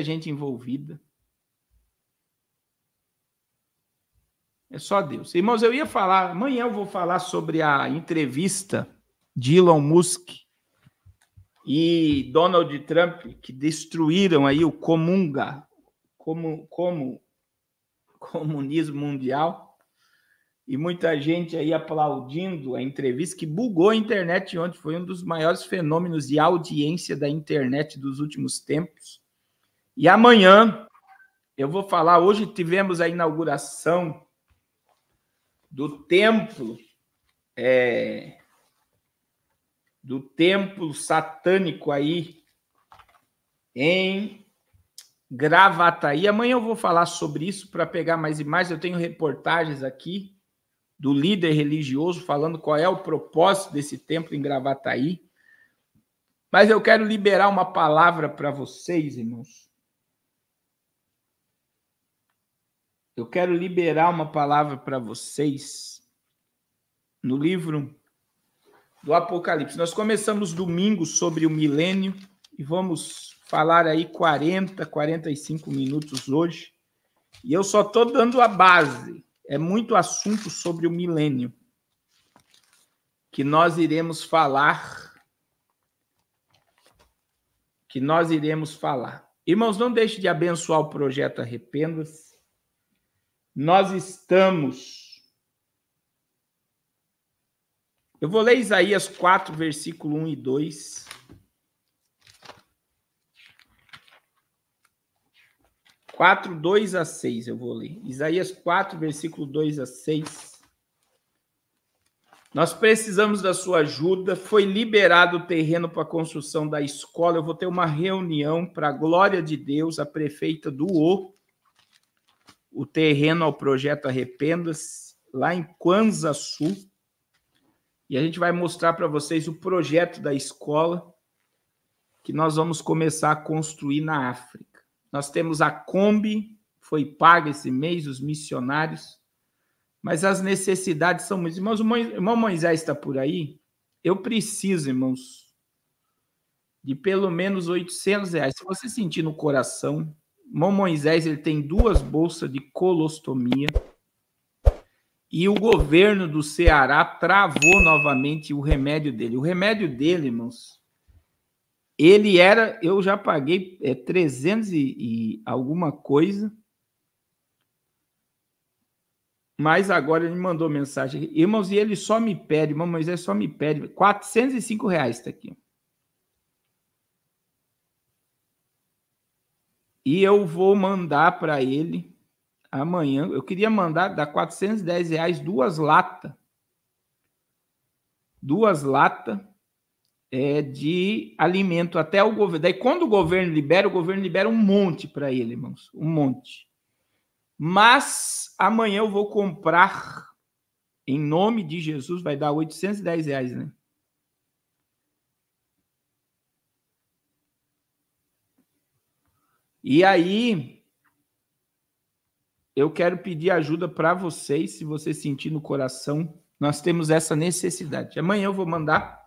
muita gente envolvida. É só Deus. Irmãos, eu ia falar, amanhã eu vou falar sobre a entrevista de Elon Musk e Donald Trump, que destruíram aí o comunismo mundial, e muita gente aí aplaudindo a entrevista, que bugou a internet ontem, foi um dos maiores fenômenos de audiência da internet dos últimos tempos. E amanhã eu vou falar, hoje tivemos a inauguração do templo satânico aí em Gravataí. Amanhã eu vou falar sobre isso para pegar mais imagens. Eu tenho reportagens aqui do líder religioso falando qual é o propósito desse templo em Gravataí. Mas eu quero liberar uma palavra para vocês, irmãos. Eu quero liberar uma palavra para vocês no livro do Apocalipse. Nós começamos domingo sobre o milênio e vamos falar aí 40, 45 minutos hoje. E eu só estou dando a base. É muito assunto sobre o milênio que nós iremos falar. Irmãos, não deixe de abençoar o projeto Arrependas. Nós estamos... Eu vou ler Isaías 4, versículo 1 e 2. Quatro, 2 a 6, eu vou ler. Isaías 4, versículo 2 a 6. Nós precisamos da sua ajuda. Foi liberado o terreno para a construção da escola. Eu vou ter uma reunião para a glória de Deus. A prefeita doou o terreno ao projeto Arrependas, lá em Kwanza Sul. E a gente vai mostrar para vocês o projeto da escola que nós vamos começar a construir na África. Nós temos a Kombi, foi paga esse mês, os missionários, mas as necessidades são muitas. Irmãos, o irmão Moisés está por aí? Eu preciso, irmãos, de pelo menos R$800. Se você sentir no coração, o irmão Moisés ele tem 2 bolsas de colostomia e o governo do Ceará travou novamente o remédio dele. O remédio dele, irmãos, ele era, eu já paguei 300 e alguma coisa, mas agora ele mandou mensagem. Irmãos, e ele só me pede, irmão Moisés só me pede, R$405 está aqui. E eu vou mandar para ele amanhã. Eu queria mandar, dá R$410, 2 latas. 2 latas. De alimento até o governo. Daí, quando o governo libera um monte para ele, irmãos. Um monte. Mas amanhã eu vou comprar, em nome de Jesus, vai dar R$810, né? E aí, eu quero pedir ajuda para vocês, se você sentir no coração, nós temos essa necessidade. Amanhã eu vou mandar.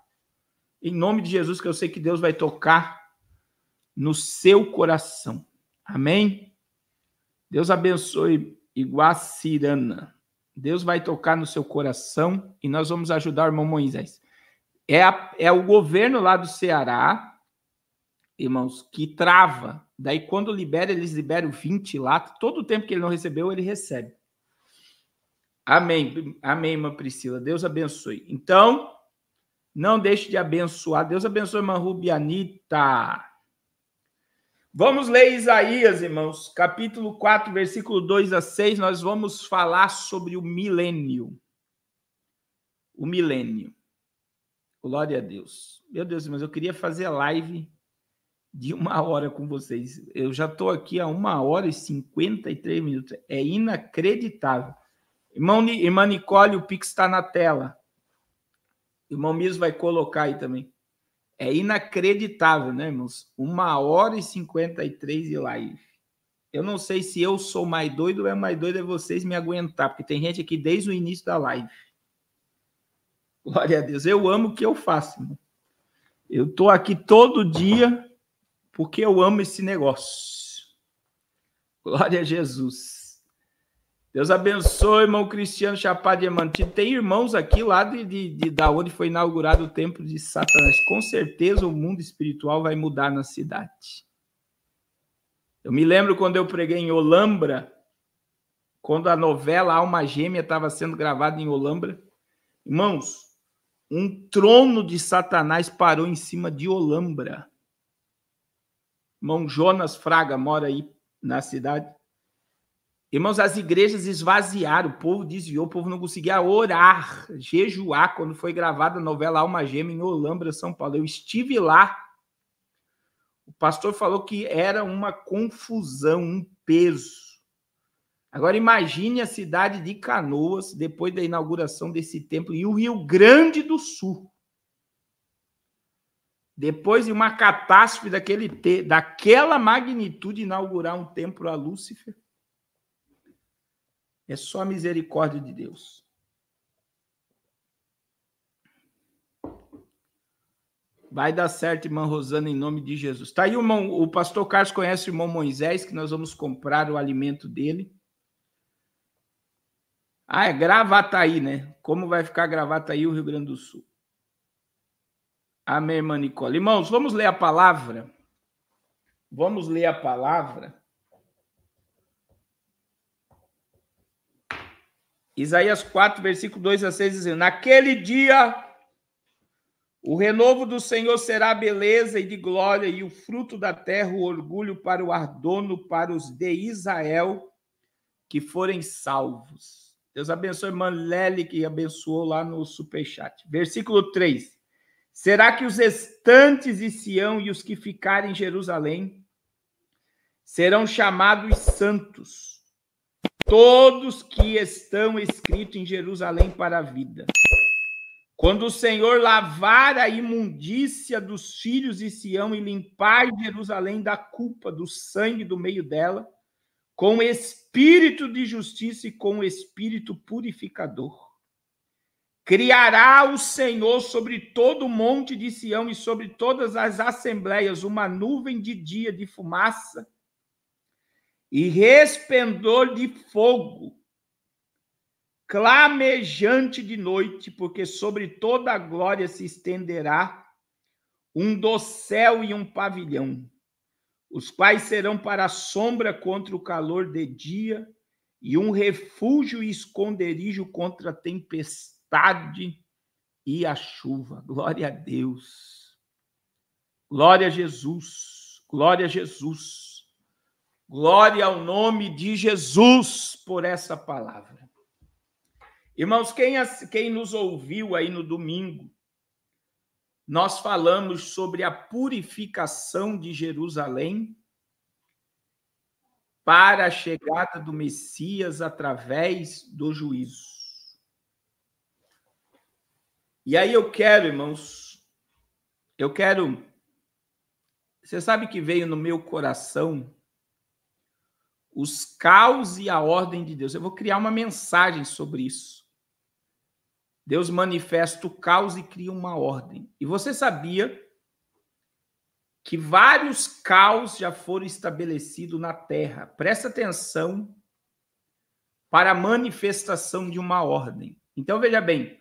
Em nome de Jesus, que eu sei que Deus vai tocar no seu coração. Amém? Deus abençoe Iguacirana. Deus vai tocar no seu coração e nós vamos ajudar o irmão Moisés. É o governo lá do Ceará, irmãos, que trava. Daí, quando libera, eles liberam 20 latas. Todo o tempo que ele não recebeu, ele recebe. Amém. Amém, irmã Priscila. Deus abençoe. Então... não deixe de abençoar. Deus abençoe, irmã Rubianita. Vamos ler Isaías, irmãos, capítulo 4, versículo 2 a 6. Nós vamos falar sobre o milênio. O milênio. Glória a Deus. Meu Deus, mas eu queria fazer live de 1 hora com vocês. Eu já estou aqui há 1 hora e 53 minutos. É inacreditável. Irmã Nicole, o Pix está na tela. O irmão Miso vai colocar aí também. É inacreditável, né, irmãos? 1 hora e 53 de live. Eu não sei se eu sou mais doido ou é mais doido é vocês me aguentar, porque tem gente aqui desde o início da live. Glória a Deus. Eu amo o que eu faço, irmão. Eu estou aqui todo dia porque eu amo esse negócio. Glória a Jesus. Deus abençoe, irmão Cristiano Chapado Diamantino. Tem irmãos aqui lá da onde foi inaugurado o templo de Satanás. Com certeza o mundo espiritual vai mudar na cidade. Eu me lembro quando eu preguei em Olambra, quando a novela Alma Gêmea estava sendo gravada em Olambra. Irmãos, um trono de Satanás parou em cima de Olambra. Irmão Jonas Fraga mora aí na cidade. Irmãos, as igrejas esvaziaram, o povo desviou, o povo não conseguia orar, jejuar, quando foi gravada a novela Alma Gêmea em Olambra, São Paulo. Eu estive lá, o pastor falou que era uma confusão, um peso. Agora imagine a cidade de Canoas, depois da inauguração desse templo, e o Rio Grande do Sul. Depois de uma catástrofe daquela magnitude, inaugurar um templo a Lúcifer, é só a misericórdia de Deus. Vai dar certo, irmã Rosana, em nome de Jesus. Tá aí o pastor Carlos conhece o irmão Moisés, que nós vamos comprar o alimento dele. Ah, é Gravataí, né? Como vai ficar Gravataí, o Rio Grande do Sul? Amém, irmã Nicole. Irmãos, vamos ler a palavra? Vamos ler a palavra. Isaías 4, versículo 2 a 6, dizendo: naquele dia, o renovo do Senhor será beleza e de glória, e o fruto da terra, o orgulho para o ardono, para os de Israel, que forem salvos. Deus abençoe a irmã Lely, que abençoou lá no superchat. Versículo 3. Será que os restantes de Sião e os que ficarem em Jerusalém serão chamados santos, todos que estão escritos em Jerusalém para a vida? Quando o Senhor lavar a imundícia dos filhos de Sião e limpar Jerusalém da culpa do sangue do meio dela, com espírito de justiça e com espírito purificador. Criará o Senhor sobre todo o monte de Sião e sobre todas as assembleias uma nuvem de dia de fumaça e resplendor de fogo, clamejante de noite, porque sobre toda a glória se estenderá um dossel e um pavilhão, os quais serão para a sombra contra o calor de dia e um refúgio e esconderijo contra a tempestade e a chuva. Glória a Deus. Glória a Jesus. Glória a Jesus. Glória ao nome de Jesus por essa palavra. Irmãos, quem nos ouviu aí no domingo, nós falamos sobre a purificação de Jerusalém para a chegada do Messias através do juízo. E aí eu quero, irmãos, você sabe que veio no meu coração os caos e a ordem de Deus. Eu vou criar uma mensagem sobre isso. Deus manifesta o caos e cria uma ordem. E você sabia que vários caos já foram estabelecidos na Terra? Presta atenção para a manifestação de uma ordem. Então, veja bem,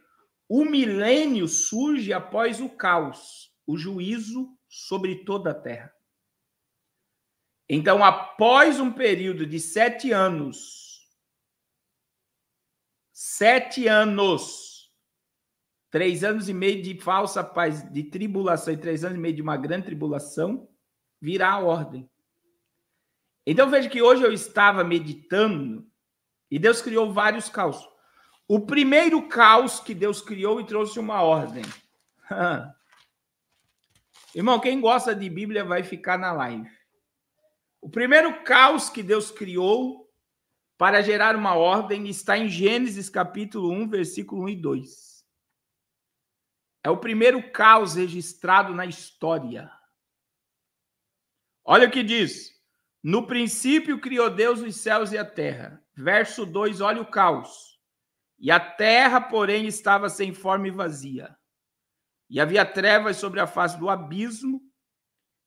o milênio surge após o caos, o juízo sobre toda a Terra. Então, após um período de 7 anos, 3 anos e meio de falsa paz, de tribulação, e 3 anos e meio de uma grande tribulação, virá a ordem. Então, veja que hoje eu estava meditando e Deus criou vários caos. O primeiro caos que Deus criou e trouxe uma ordem. Irmão, quem gosta de Bíblia vai ficar na live. O primeiro caos que Deus criou para gerar uma ordem está em Gênesis capítulo 1, versículo 1 e 2. É o primeiro caos registrado na história. Olha o que diz. No princípio criou Deus os céus e a terra. Verso 2, olha o caos. E a terra, porém, estava sem forma e vazia. E havia trevas sobre a face do abismo,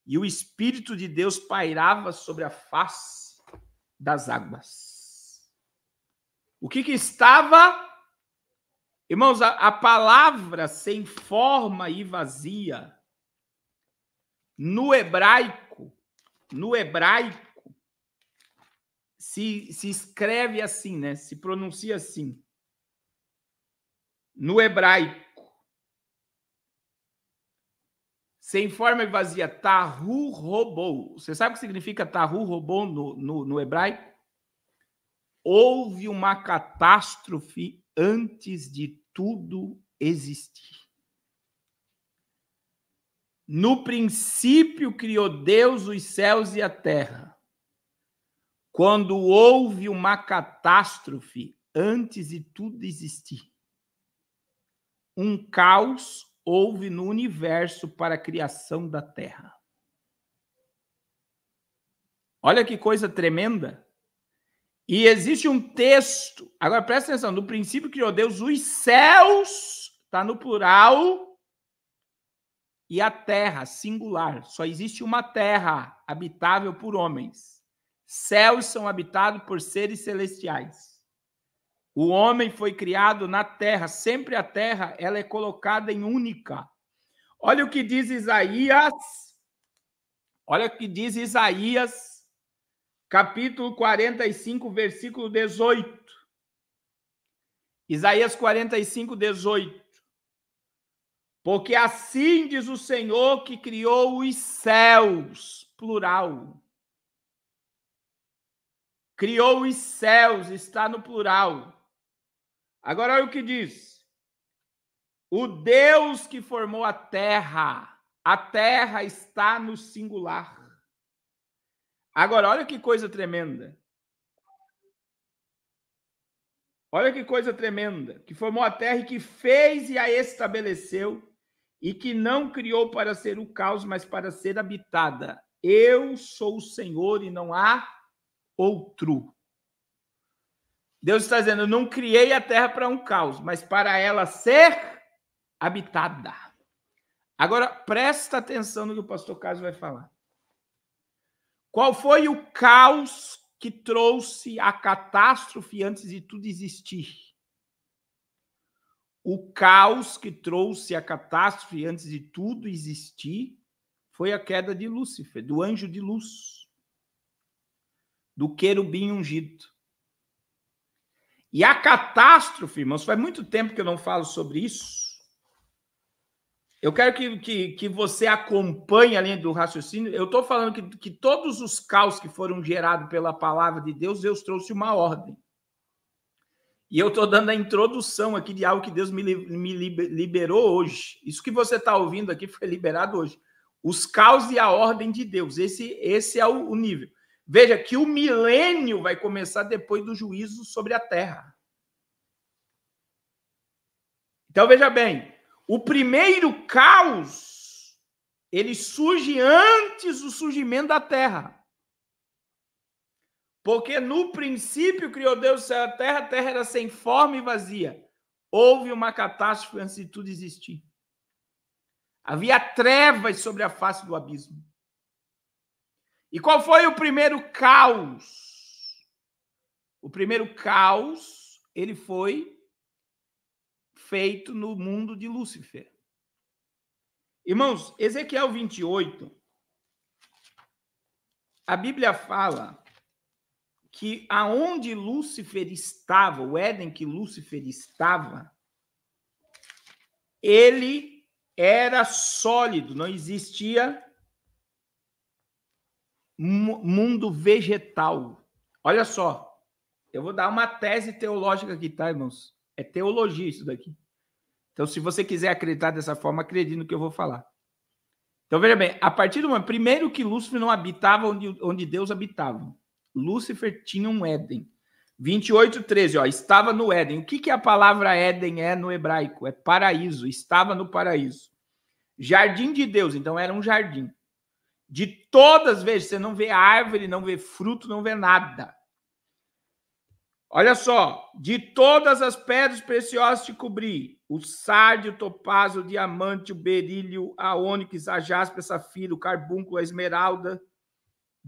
e o Espírito de Deus pairava sobre a face das águas. O que estava? Irmãos, a palavra sem forma e vazia, no hebraico, se escreve assim, né? Se pronuncia assim. No hebraico, sem forma e vazia, tahu robou. Você sabe o que significa tahu robou no hebraico? Houve uma catástrofe antes de tudo existir. No princípio criou Deus os céus e a terra. Quando houve uma catástrofe antes de tudo existir. Um caos houve no universo para a criação da terra. Olha que coisa tremenda. E existe um texto, agora presta atenção, no princípio criou Deus os céus, está no plural, e a terra, singular. Só existe uma terra habitável por homens. Céus são habitados por seres celestiais. O homem foi criado na terra, sempre a terra ela é colocada em única. Olha o que diz Isaías, capítulo 45, versículo 18. Isaías 45, 18. Porque assim diz o Senhor que criou os céus, plural. Criou os céus, está no plural. Agora olha o que diz. O Deus que formou a terra está no singular. Agora, olha que coisa tremenda. Olha que coisa tremenda. Que formou a terra e que fez e a estabeleceu e que não criou para ser o caos, mas para ser habitada. Eu sou o Senhor e não há outro. Deus está dizendo, eu não criei a terra para um caos, mas para ela ser habitada. Agora, presta atenção no que o pastor Carlos vai falar. Qual foi o caos que trouxe a catástrofe antes de tudo existir? O caos que trouxe a catástrofe antes de tudo existir foi a queda de Lúcifer, do anjo de luz, do querubim ungido. E a catástrofe, irmãos, faz muito tempo que eu não falo sobre isso. Eu quero que você acompanhe a linha do raciocínio. Eu estou falando que todos os caos que foram gerados pela palavra de Deus, Deus trouxe uma ordem. E eu estou dando a introdução aqui de algo que Deus me liberou hoje. Isso que você está ouvindo aqui foi liberado hoje. Os caos e a ordem de Deus. Esse é o nível. Veja que o milênio vai começar depois do juízo sobre a terra. Então, veja bem. O primeiro caos, ele surge antes do surgimento da terra. Porque no princípio criou Deus o céu e a terra era sem forma e vazia. Houve uma catástrofe antes de tudo existir. Havia trevas sobre a face do abismo. E qual foi o primeiro caos? O primeiro caos, ele foi feito no mundo de Lúcifer. Irmãos, Ezequiel 28, a Bíblia fala que aonde Lúcifer estava, o Éden que Lúcifer estava, ele era sólido, não existia mundo vegetal. Olha só, eu vou dar uma tese teológica aqui, tá, irmãos? É teologia isso daqui. Então, se você quiser acreditar dessa forma, acredite no que eu vou falar. Então, veja bem, a partir do momento, primeiro que Lúcifer não habitava onde Deus habitava. Lúcifer tinha um Éden. 28:13, ó, estava no Éden. O que a palavra Éden é no hebraico? É paraíso, estava no paraíso. Jardim de Deus, então era um jardim. De todas as vezes, você não vê árvore, não vê fruto, não vê nada. Olha só, de todas as pedras preciosas te cobri, o sárdio, o topázio, o diamante, o berílio, a ônix, a jaspe, a safira, o carbúnculo, a esmeralda.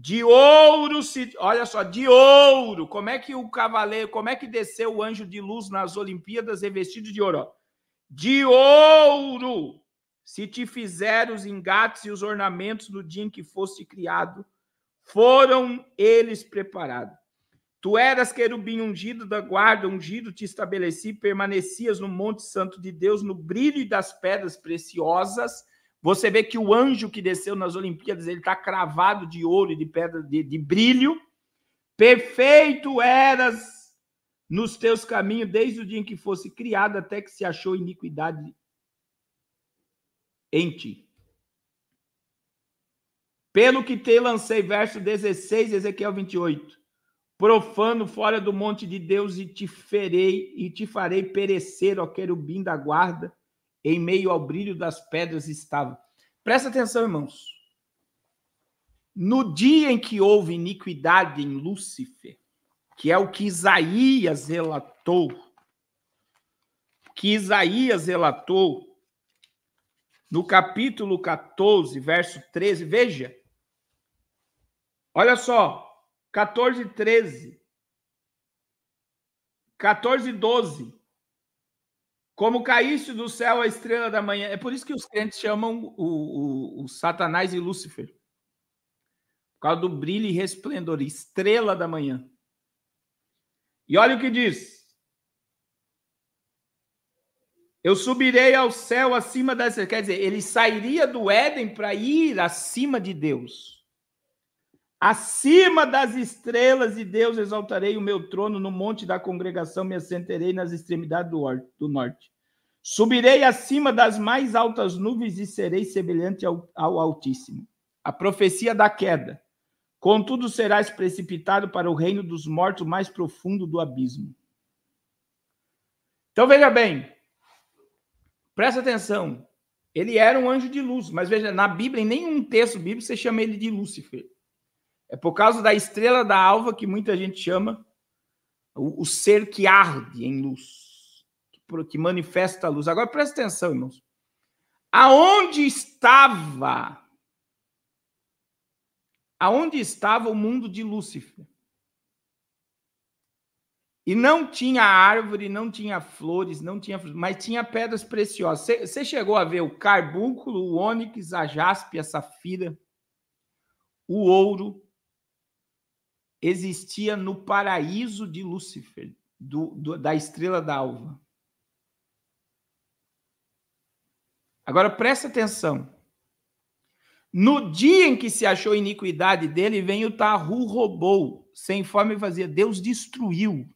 De ouro se... Olha só, de ouro. Como é que o cavaleiro... Como é que desceu o anjo de luz nas Olimpíadas revestido de ouro? De ouro se te fizeram os engates e os ornamentos no dia em que foste criado, foram eles preparados. Tu eras querubim ungido da guarda, ungido te estabeleci, permanecias no monte santo de Deus, no brilho das pedras preciosas. Você vê que o anjo que desceu nas Olimpíadas, ele está cravado de ouro e de pedra de brilho. Perfeito eras nos teus caminhos, desde o dia em que fosse criado, até que se achou iniquidade em ti. Pelo que te lancei, verso 16, Ezequiel 28. Profano fora do monte de Deus e te farei perecer, ó querubim da guarda, em meio ao brilho das pedras estava. Presta atenção, irmãos. No dia em que houve iniquidade em Lúcifer, que é o que Isaías relatou, no capítulo 14, verso 13, veja, olha só, 14, 13, 14, 12, como caísse do céu a estrela da manhã. É por isso que os crentes chamam o Satanás de Lúcifer, por causa do brilho e resplendor, estrela da manhã. E olha o que diz. Eu subirei ao céu acima das... Quer dizer, ele sairia do Éden para ir acima de Deus. Acima das estrelas de Deus exaltarei o meu trono, no monte da congregação me assentarei nas extremidades do norte. Subirei acima das mais altas nuvens e serei semelhante ao Altíssimo. A profecia da queda. Contudo serás precipitado para o reino dos mortos, mais profundo do abismo. Então veja bem, presta atenção. Ele era um anjo de luz, mas veja, na Bíblia, em nenhum texto bíblico você chama ele de Lúcifer. É por causa da estrela da alva que muita gente chama o ser que arde em luz, que manifesta a luz. Agora presta atenção, irmãos. Aonde estava o mundo de Lúcifer? E não tinha árvore, não tinha flores, mas tinha pedras preciosas. Você chegou a ver o carbúnculo, o ônix, a jaspe, a safira, o ouro? Existia no paraíso de Lúcifer, da estrela da alva. Agora presta atenção. No dia em que se achou iniquidade dele, vem o Tahu Robô, sem forma e vazia. Deus destruiu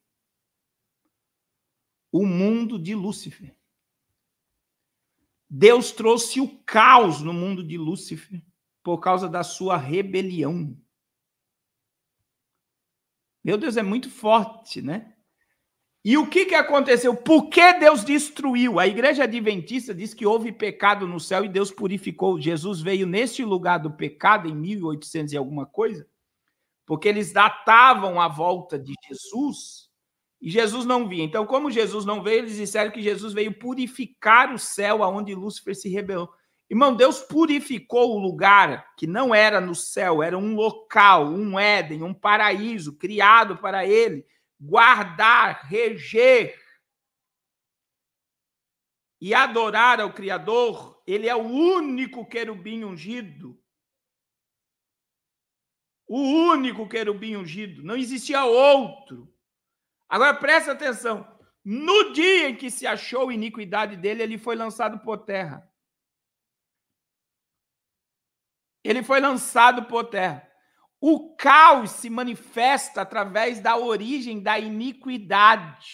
o mundo de Lúcifer. Deus trouxe o caos no mundo de Lúcifer por causa da sua rebelião. Meu Deus, é muito forte, né? E o que aconteceu? Por que Deus destruiu? A igreja adventista diz que houve pecado no céu e Deus purificou. Jesus veio neste lugar do pecado em 1800 e alguma coisa, porque eles datavam a volta de Jesus e Jesus não vinha. Então, como Jesus não veio, eles disseram que Jesus veio purificar o céu aonde Lúcifer se rebelou. Irmão, Deus purificou o lugar que não era no céu, era um local, um Éden, um paraíso criado para ele guardar, reger e adorar ao Criador. Ele é o único querubim ungido. O único querubim ungido. Não existia outro. Agora presta atenção. No dia em que se achou a iniquidade dele, ele foi lançado por terra. Ele foi lançado por terra. O caos se manifesta através da origem da iniquidade.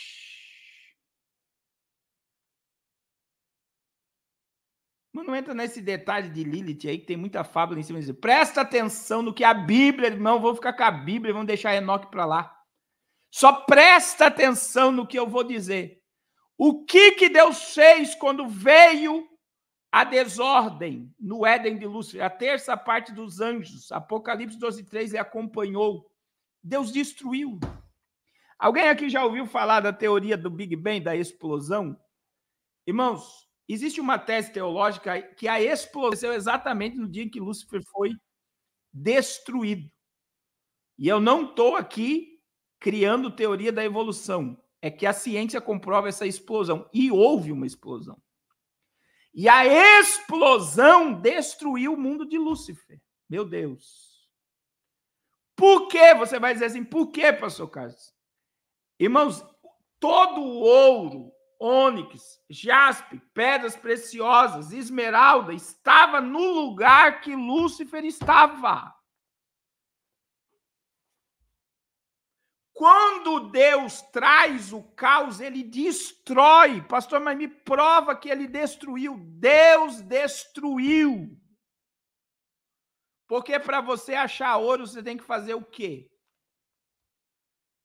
Mas não entra nesse detalhe de Lilith aí, que tem muita fábula em cima disso. Presta atenção no que a Bíblia, irmão, vou ficar com a Bíblia, vamos deixar Enoque para lá. Só presta atenção no que eu vou dizer. O que Deus fez quando veio a desordem no Éden de Lúcifer? A terça parte dos anjos, Apocalipse 12:3, ele acompanhou. Deus destruiu. Alguém aqui já ouviu falar da teoria do Big Bang, da explosão? Irmãos, existe uma tese teológica que a explosão exatamente no dia em que Lúcifer foi destruído. E eu não estou aqui criando teoria da evolução. É que a ciência comprova essa explosão. E houve uma explosão. E a explosão destruiu o mundo de Lúcifer. Meu Deus. Por quê? Você vai dizer assim, por quê, pastor Carlos? Irmãos, todo o ouro, ônix, jaspe, pedras preciosas, esmeralda, estava no lugar que Lúcifer estava. Quando Deus traz o caos, ele destrói. Pastor, mas me prova que ele destruiu. Deus destruiu. Porque para você achar ouro, você tem que fazer o quê?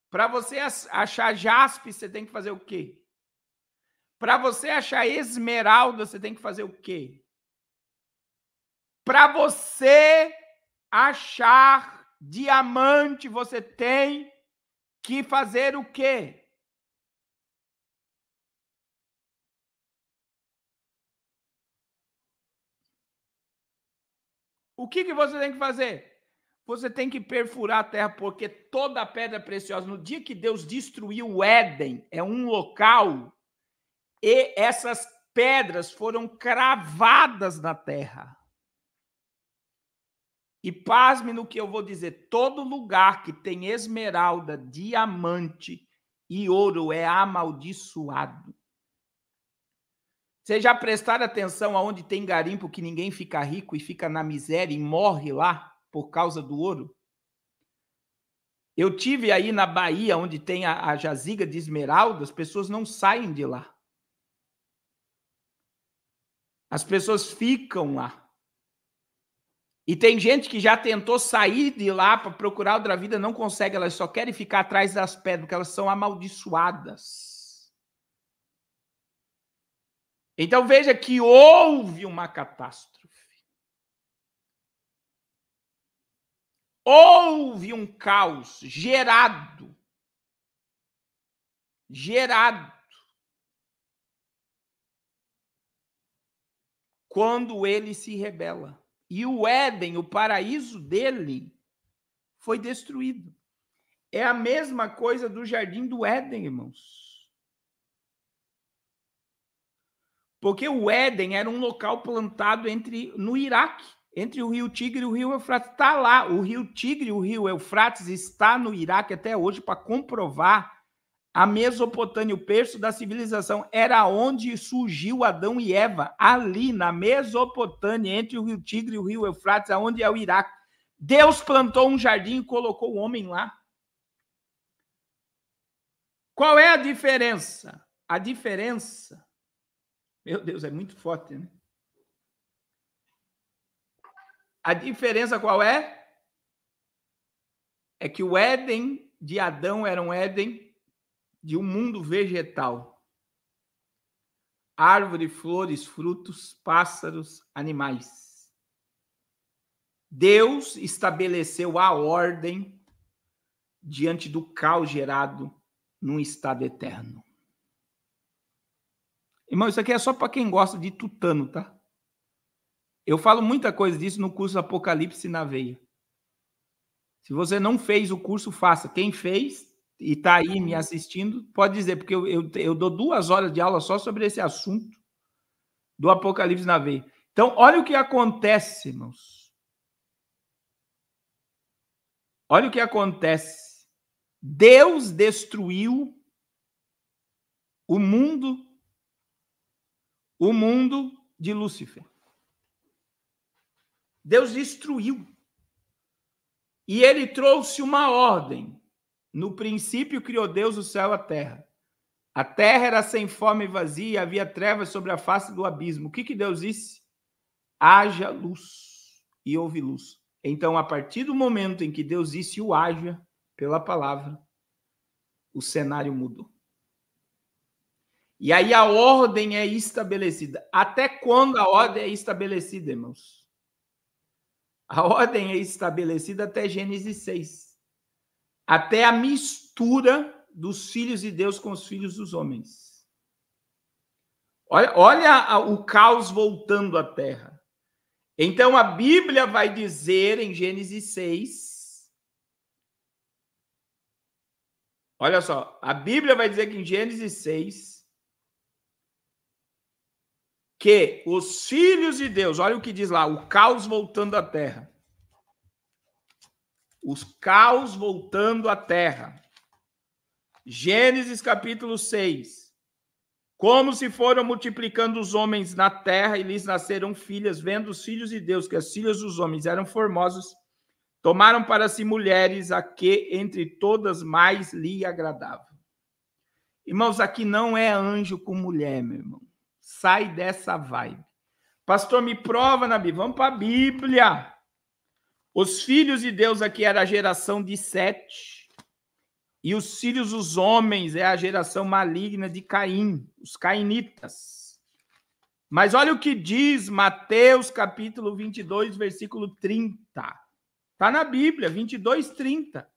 Para você achar jaspe, você tem que fazer o quê? Para você achar esmeralda, você tem que fazer o quê? Para você achar diamante, você tem que fazer o quê? O que você tem que fazer? Você tem que perfurar a terra, porque toda a pedra preciosa, no dia que Deus destruiu o Éden, é um local, e essas pedras foram cravadas na terra. E pasme no que eu vou dizer, todo lugar que tem esmeralda, diamante e ouro é amaldiçoado. Vocês já prestaram atenção aonde tem garimpo que ninguém fica rico e fica na miséria e morre lá por causa do ouro? Eu tive aí na Bahia, onde tem a jaziga de esmeralda, as pessoas não saem de lá. As pessoas ficam lá. E tem gente que já tentou sair de lá para procurar outra vida, não consegue, elas só querem ficar atrás das pedras, porque elas são amaldiçoadas. Então veja que houve uma catástrofe. Houve um caos gerado. Quando ele se rebela. E o Éden, o paraíso dele, foi destruído. É a mesma coisa do jardim do Éden, irmãos. Porque o Éden era um local plantado no Iraque, entre o rio Tigre e o rio Eufrates. Está lá, o rio Tigre e o rio Eufrates está no Iraque até hoje para comprovar a Mesopotâmia, o berço da civilização, era onde surgiu Adão e Eva, ali na Mesopotâmia, entre o rio Tigre e o rio Eufrates, aonde é o Iraque. Deus plantou um jardim e colocou o homem lá. Qual é a diferença? A diferença, meu Deus, é muito forte, né? A diferença qual é? É que o Éden de Adão era um Éden de um mundo vegetal. Árvore, flores, frutos, pássaros, animais. Deus estabeleceu a ordem diante do caos gerado num estado eterno. Irmão, isso aqui é só para quem gosta de tutano, tá? Eu falo muita coisa disso no curso Apocalipse na Veia. Se você não fez o curso, faça. Quem fez e está aí me assistindo, pode dizer, porque eu dou 2 horas de aula só sobre esse assunto do Apocalipse na Veia. Então, olha o que acontece, irmãos. Olha o que acontece. Deus destruiu o mundo de Lúcifer. Deus destruiu. E ele trouxe uma ordem. No princípio criou Deus o céu e a terra. A terra era sem forma e vazia, e havia trevas sobre a face do abismo. O que Deus disse? Haja luz. E houve luz. Então, a partir do momento em que Deus disse o haja, pela palavra, o cenário mudou. E aí a ordem é estabelecida. Até quando a ordem é estabelecida, irmãos? A ordem é estabelecida até Gênesis 6. Até a mistura dos filhos de Deus com os filhos dos homens. Olha o caos voltando à terra. Então a Bíblia vai dizer em Gênesis 6 Olha só, a Bíblia vai dizer que em Gênesis 6, que os filhos de Deus, olha o que diz lá, o caos voltando à terra. Os caos voltando à terra. Gênesis capítulo 6. Como se foram multiplicando os homens na terra e lhes nasceram filhas, vendo os filhos de Deus, que as filhas dos homens eram formosos, tomaram para si mulheres a que entre todas mais lhe agradava. Irmãos, aqui não é anjo com mulher, meu irmão. Sai dessa vibe. Pastor, me prova na Bíblia. Vamos para a Bíblia. Os filhos de Deus aqui era a geração de Sete. E os filhos dos homens é a geração maligna de Caim, os cainitas. Mas olha o que diz Mateus capítulo 22, versículo 30. Está na Bíblia, 22, 30.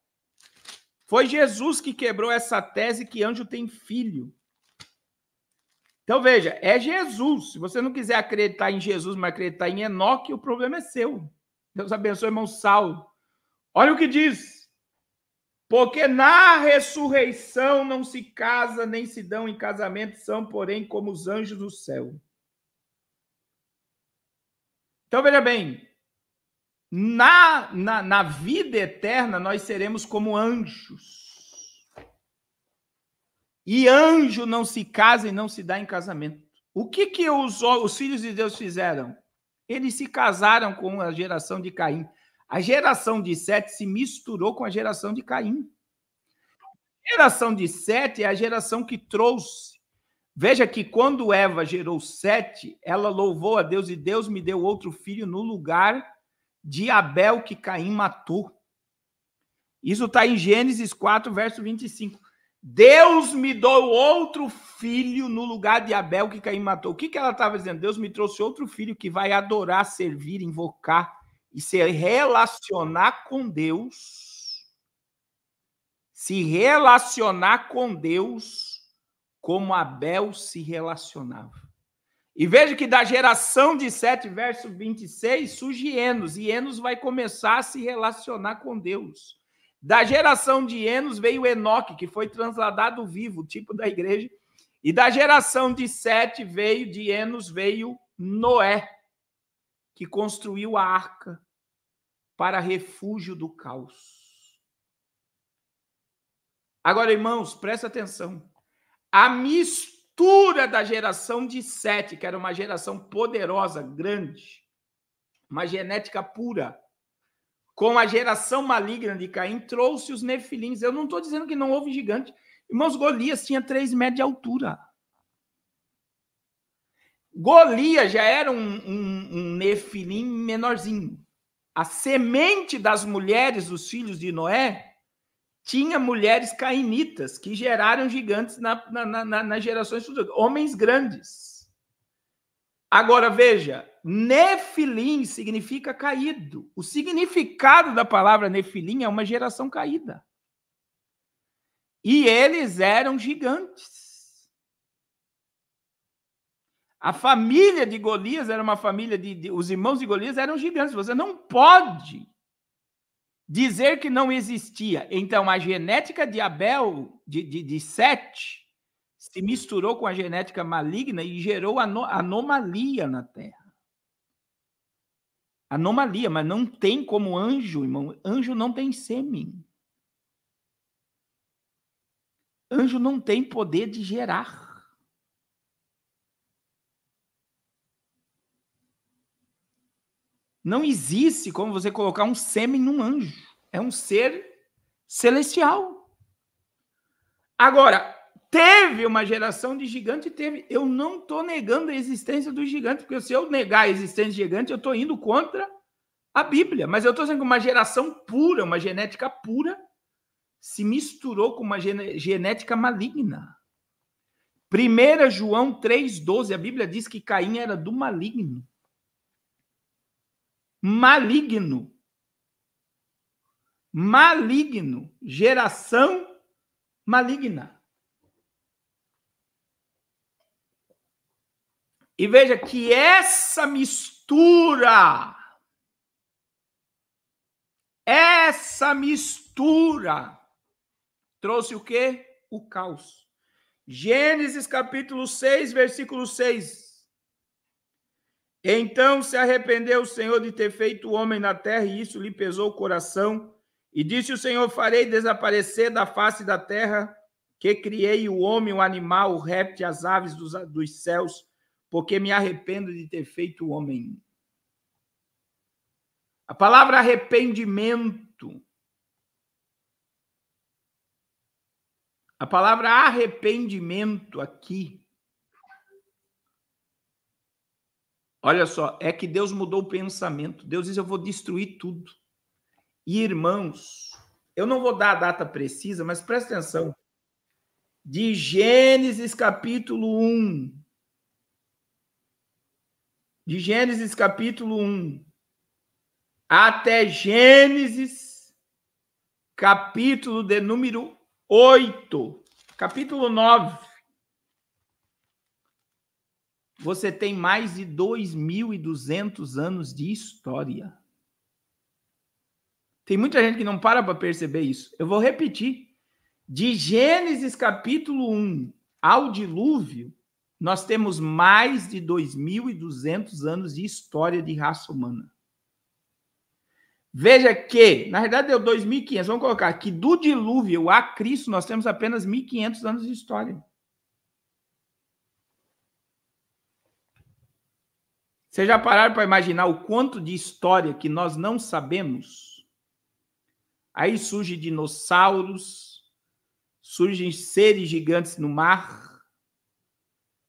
Foi Jesus que quebrou essa tese que anjo tem filho. Então veja, é Jesus. Se você não quiser acreditar em Jesus, mas acreditar em Enoque, o problema é seu. Deus abençoe, irmão Saulo. Olha o que diz. Porque na ressurreição não se casa, nem se dão em casamento, são, porém, como os anjos do céu. Então, veja bem, na vida eterna, nós seremos como anjos. E anjo não se casa e não se dá em casamento. O que os filhos de Deus fizeram? Eles se casaram com a geração de Caim. A geração de Sete se misturou com a geração de Caim. A geração de Sete é a geração que trouxe. Veja que quando Eva gerou Sete, ela louvou a Deus e Deus me deu outro filho no lugar de Abel que Caim matou. Isso está em Gênesis 4, verso 25. Deus me deu outro filho no lugar de Abel que Caim matou. O que ela estava dizendo? Deus me trouxe outro filho que vai adorar, servir, invocar e se relacionar com Deus. Se relacionar com Deus como Abel se relacionava. E veja que da geração de Sete, verso 26, surge Enos. E Enos vai começar a se relacionar com Deus. Da geração de Enos veio Enoque, que foi transladado vivo, tipo da igreja. E da geração de Sete de Enos veio Noé, que construiu a arca para refúgio do caos. Agora, irmãos, presta atenção. A mistura da geração de Sete, que era uma geração poderosa, grande, uma genética pura, com a geração maligna de Caim, trouxe os nefilins. Eu não estou dizendo que não houve gigante. Irmãos, Golias tinha 3 metros de altura. Golias já era um nefilim menorzinho. A semente das mulheres dos filhos de Noé tinha mulheres cainitas que geraram gigantes nas gerações futuras, homens grandes. Agora, veja, nefilim significa caído. O significado da palavra nefilim é uma geração caída. E eles eram gigantes. A família de Golias era uma família os irmãos de Golias eram gigantes. Você não pode dizer que não existia. Então, a genética de Abel, de Sete, se misturou com a genética maligna e gerou anomalia na Terra. Anomalia, mas não tem como anjo, irmão. Anjo não tem sêmen. Anjo não tem poder de gerar. Não existe como você colocar um sêmen num anjo. É um ser celestial. Agora, teve uma geração de gigante? Teve. Eu não estou negando a existência do gigante, porque se eu negar a existência de gigante, eu estou indo contra a Bíblia. Mas eu estou dizendo que uma geração pura, uma genética pura, se misturou com uma genética maligna. 1 João 3,12, a Bíblia diz que Caim era do maligno. Maligno. Maligno. Geração maligna. E veja que essa mistura Trouxe o quê? O caos. Gênesis capítulo 6, versículo 6. Então se arrependeu o Senhor de ter feito o homem na terra, e isso lhe pesou o coração. E disse o Senhor: farei desaparecer da face da terra, que criei o homem, o animal, o réptil, as aves dos céus, porque me arrependo de ter feito o homem. A palavra arrependimento, a palavra arrependimento aqui, olha só, é que Deus mudou o pensamento. Deus diz: eu vou destruir tudo. E, irmãos, eu não vou dar a data precisa, mas presta atenção. De Gênesis capítulo 1. De Gênesis capítulo 1 até Gênesis capítulo de número 8, capítulo 9. Você tem mais de 2.200 anos de história. Tem muita gente que não para perceber isso. Eu vou repetir. De Gênesis capítulo 1 ao dilúvio, nós temos mais de 2.200 anos de história de raça humana. Veja que, na verdade, deu 2.500. Vamos colocar que do dilúvio a Cristo nós temos apenas 1.500 anos de história. Vocês já pararam para imaginar o quanto de história que nós não sabemos? Aí surgem dinossauros, surgem seres gigantes no mar,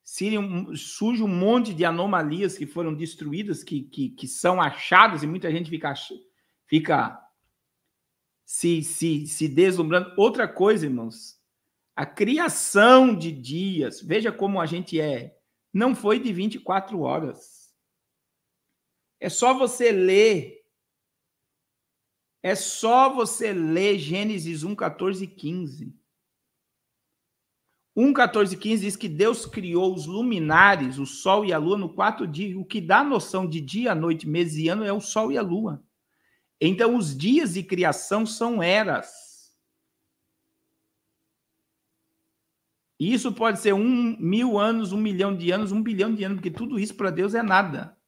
surge um monte de anomalias que foram destruídas, que são achadas, e muita gente fica se deslumbrando. Outra coisa, irmãos, a criação de dias, veja como a gente não foi de 24 horas. É só você ler Gênesis 1, 14 e 15. 1, 14 e 15 diz que Deus criou os luminares, o sol e a lua, no 4 dias. O que dá noção de dia, noite, mês e ano é o sol e a lua. Então, os dias de criação são eras. E isso pode ser 1.000 anos, 1 milhão de anos, 1 bilhão de anos, porque tudo isso para Deus é nada.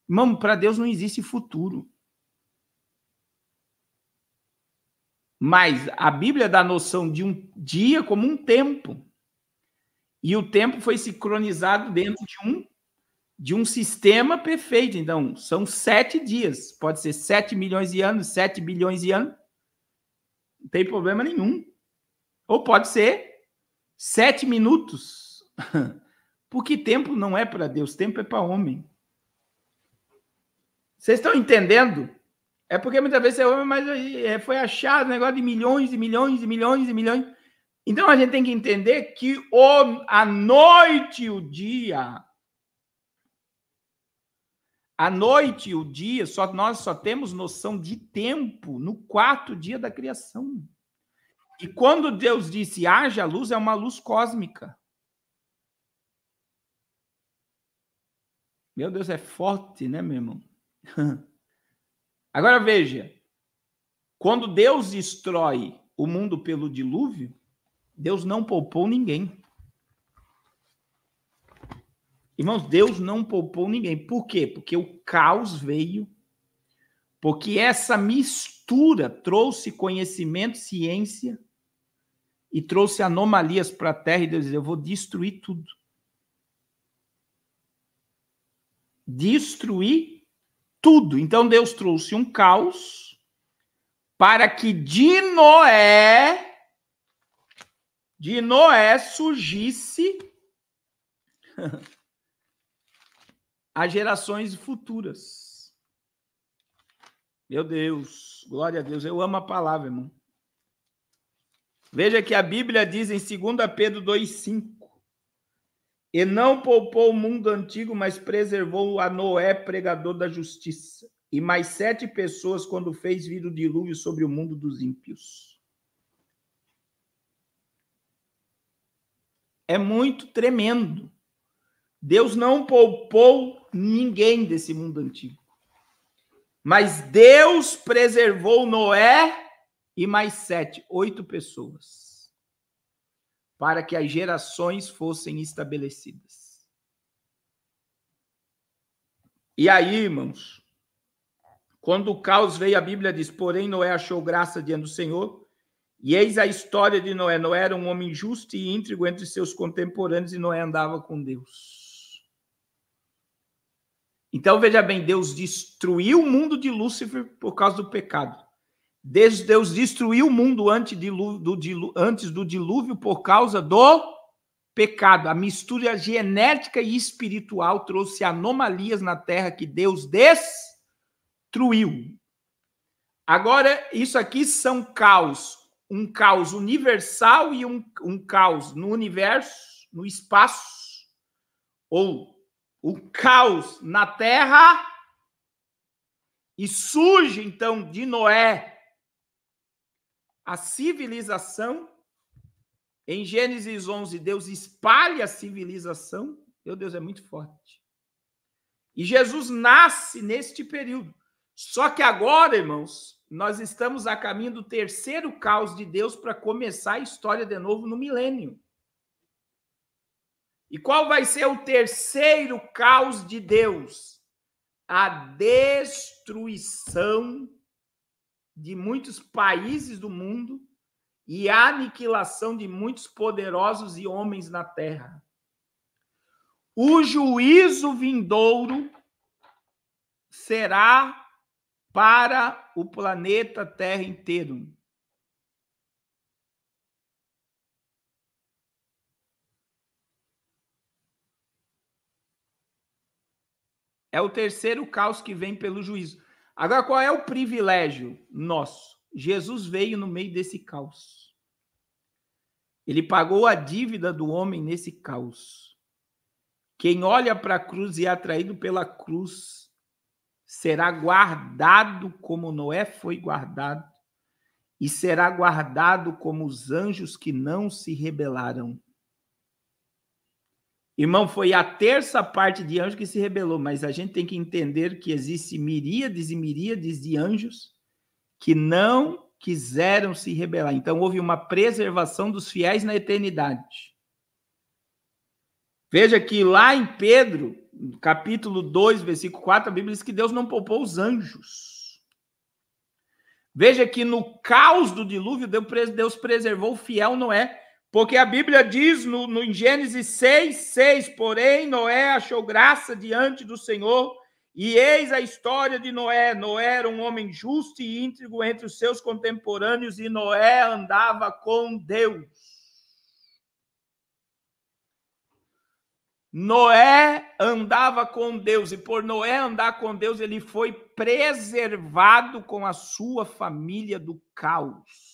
Irmão, para Deus não existe futuro. Mas a Bíblia dá a noção de um dia como um tempo. E o tempo foi sincronizado dentro de um sistema perfeito. Então, são 7 dias. Pode ser 7 milhões de anos, 7 bilhões de anos. Não tem problema nenhum. Ou pode ser 7 minutos. Porque tempo não é para Deus, tempo é para homem. Vocês estão entendendo? É porque muitas vezes você ouve, mas foi achado um negócio de milhões e milhões e milhões e milhões. Então a gente tem que entender que a noite e o dia, nós só temos noção de tempo no 4º dia da criação. E quando Deus disse haja luz, é uma luz cósmica. Meu Deus, é forte, né, meu irmão? Agora veja, quando Deus destrói o mundo pelo dilúvio, Deus não poupou ninguém. Irmãos, Deus não poupou ninguém. Por quê? Porque o caos veio, porque essa mistura trouxe conhecimento, ciência, e trouxe anomalias para a terra, e Deus diz: eu vou destruir tudo. Destruir tudo. Então Deus trouxe um caos para que de Noé surgisse as gerações futuras. Meu Deus, glória a Deus, eu amo a palavra, irmão. Veja que a Bíblia diz em 2 Pedro 2,5: e não poupou o mundo antigo, mas preservou a Noé, pregador da justiça, e mais 7 pessoas quando fez vir o dilúvio sobre o mundo dos ímpios. É muito tremendo. Deus não poupou ninguém desse mundo antigo. Mas Deus preservou Noé e mais 7, 8 pessoas. para que as gerações fossem estabelecidas. E aí, irmãos, quando o caos veio, a Bíblia diz, porém Noé achou graça diante do Senhor, e eis a história de Noé. Noé era um homem justo e íntegro entre seus contemporâneos, e Noé andava com Deus. Então, veja bem, Deus destruiu o mundo de Lúcifer por causa do pecado. Deus destruiu o mundo antes do dilúvio por causa do pecado. A mistura genética e espiritual trouxe anomalias na terra que Deus destruiu. Agora, isso aqui são caos. Um caos universal e um caos no universo, no espaço, ou o caos na terra, e surge, então, de Noé, a civilização. Em Gênesis 11, Deus espalha a civilização. Meu Deus, é muito forte. E Jesus nasce neste período. Só que agora, irmãos, nós estamos a caminho do terceiro caos de Deus para começar a história de novo no milênio. E qual vai ser o terceiro caos de Deus? A destruição de muitos países do mundo e a aniquilação de muitos poderosos e homens na terra. O juízo vindouro será para o planeta Terra inteiro. É o terceiro caos que vem pelo juízo. Agora, qual é o privilégio nosso? Jesus veio no meio desse caos. Ele pagou a dívida do homem nesse caos. Quem olha para a cruz e é atraído pela cruz será guardado como Noé foi guardado e será guardado como os anjos que não se rebelaram. Irmão, foi a terça parte de anjo que se rebelou, mas a gente tem que entender que existe miríades e miríades de anjos que não quiseram se rebelar. Então, houve uma preservação dos fiéis na eternidade. Veja que lá em Pedro, capítulo 2, versículo 4, a Bíblia diz que Deus não poupou os anjos. Veja que no caos do dilúvio, Deus preservou o fiel Noé, porque a Bíblia diz em Gênesis 6, porém Noé achou graça diante do Senhor, e eis a história de Noé. Noé era um homem justo e íntegro entre os seus contemporâneos, e Noé andava com Deus. Noé andava com Deus, e por Noé andar com Deus, ele foi preservado com a sua família do caos.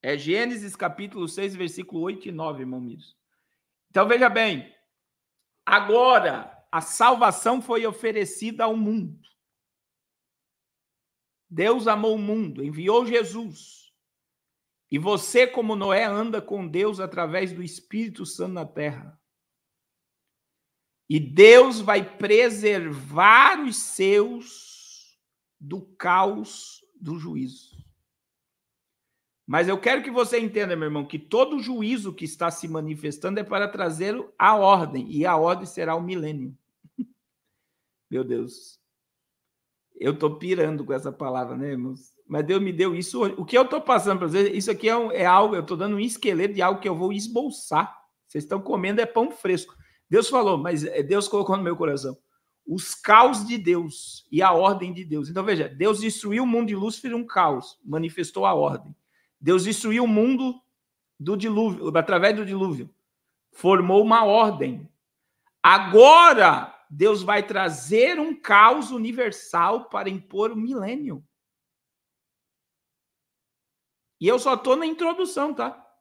É Gênesis capítulo 6, versículo 8 e 9, irmão Miros. Então, veja bem, agora a salvação foi oferecida ao mundo. Deus amou o mundo, enviou Jesus. E você, como Noé, anda com Deus através do Espírito Santo na terra. E Deus vai preservar os seus do caos do juízo. Mas eu quero que você entenda, meu irmão, que todo juízo que está se manifestando é para trazer a ordem. E a ordem será o milênio. Meu Deus. Eu estou pirando com essa palavra, né, irmãos? Mas Deus me deu isso hoje. O que eu estou passando para vocês, isso aqui é algo, eu estou dando um esqueleto de algo que eu vou esboçar. Vocês estão comendo pão fresco. Deus falou, mas Deus colocou no meu coração os caos de Deus e a ordem de Deus. Então, veja, Deus destruiu o mundo de Lúcifer, um caos, manifestou a ordem. Deus destruiu o mundo do dilúvio, através do dilúvio, formou uma ordem. Agora, Deus vai trazer um caos universal para impor o milênio. E eu só estou na introdução, tá?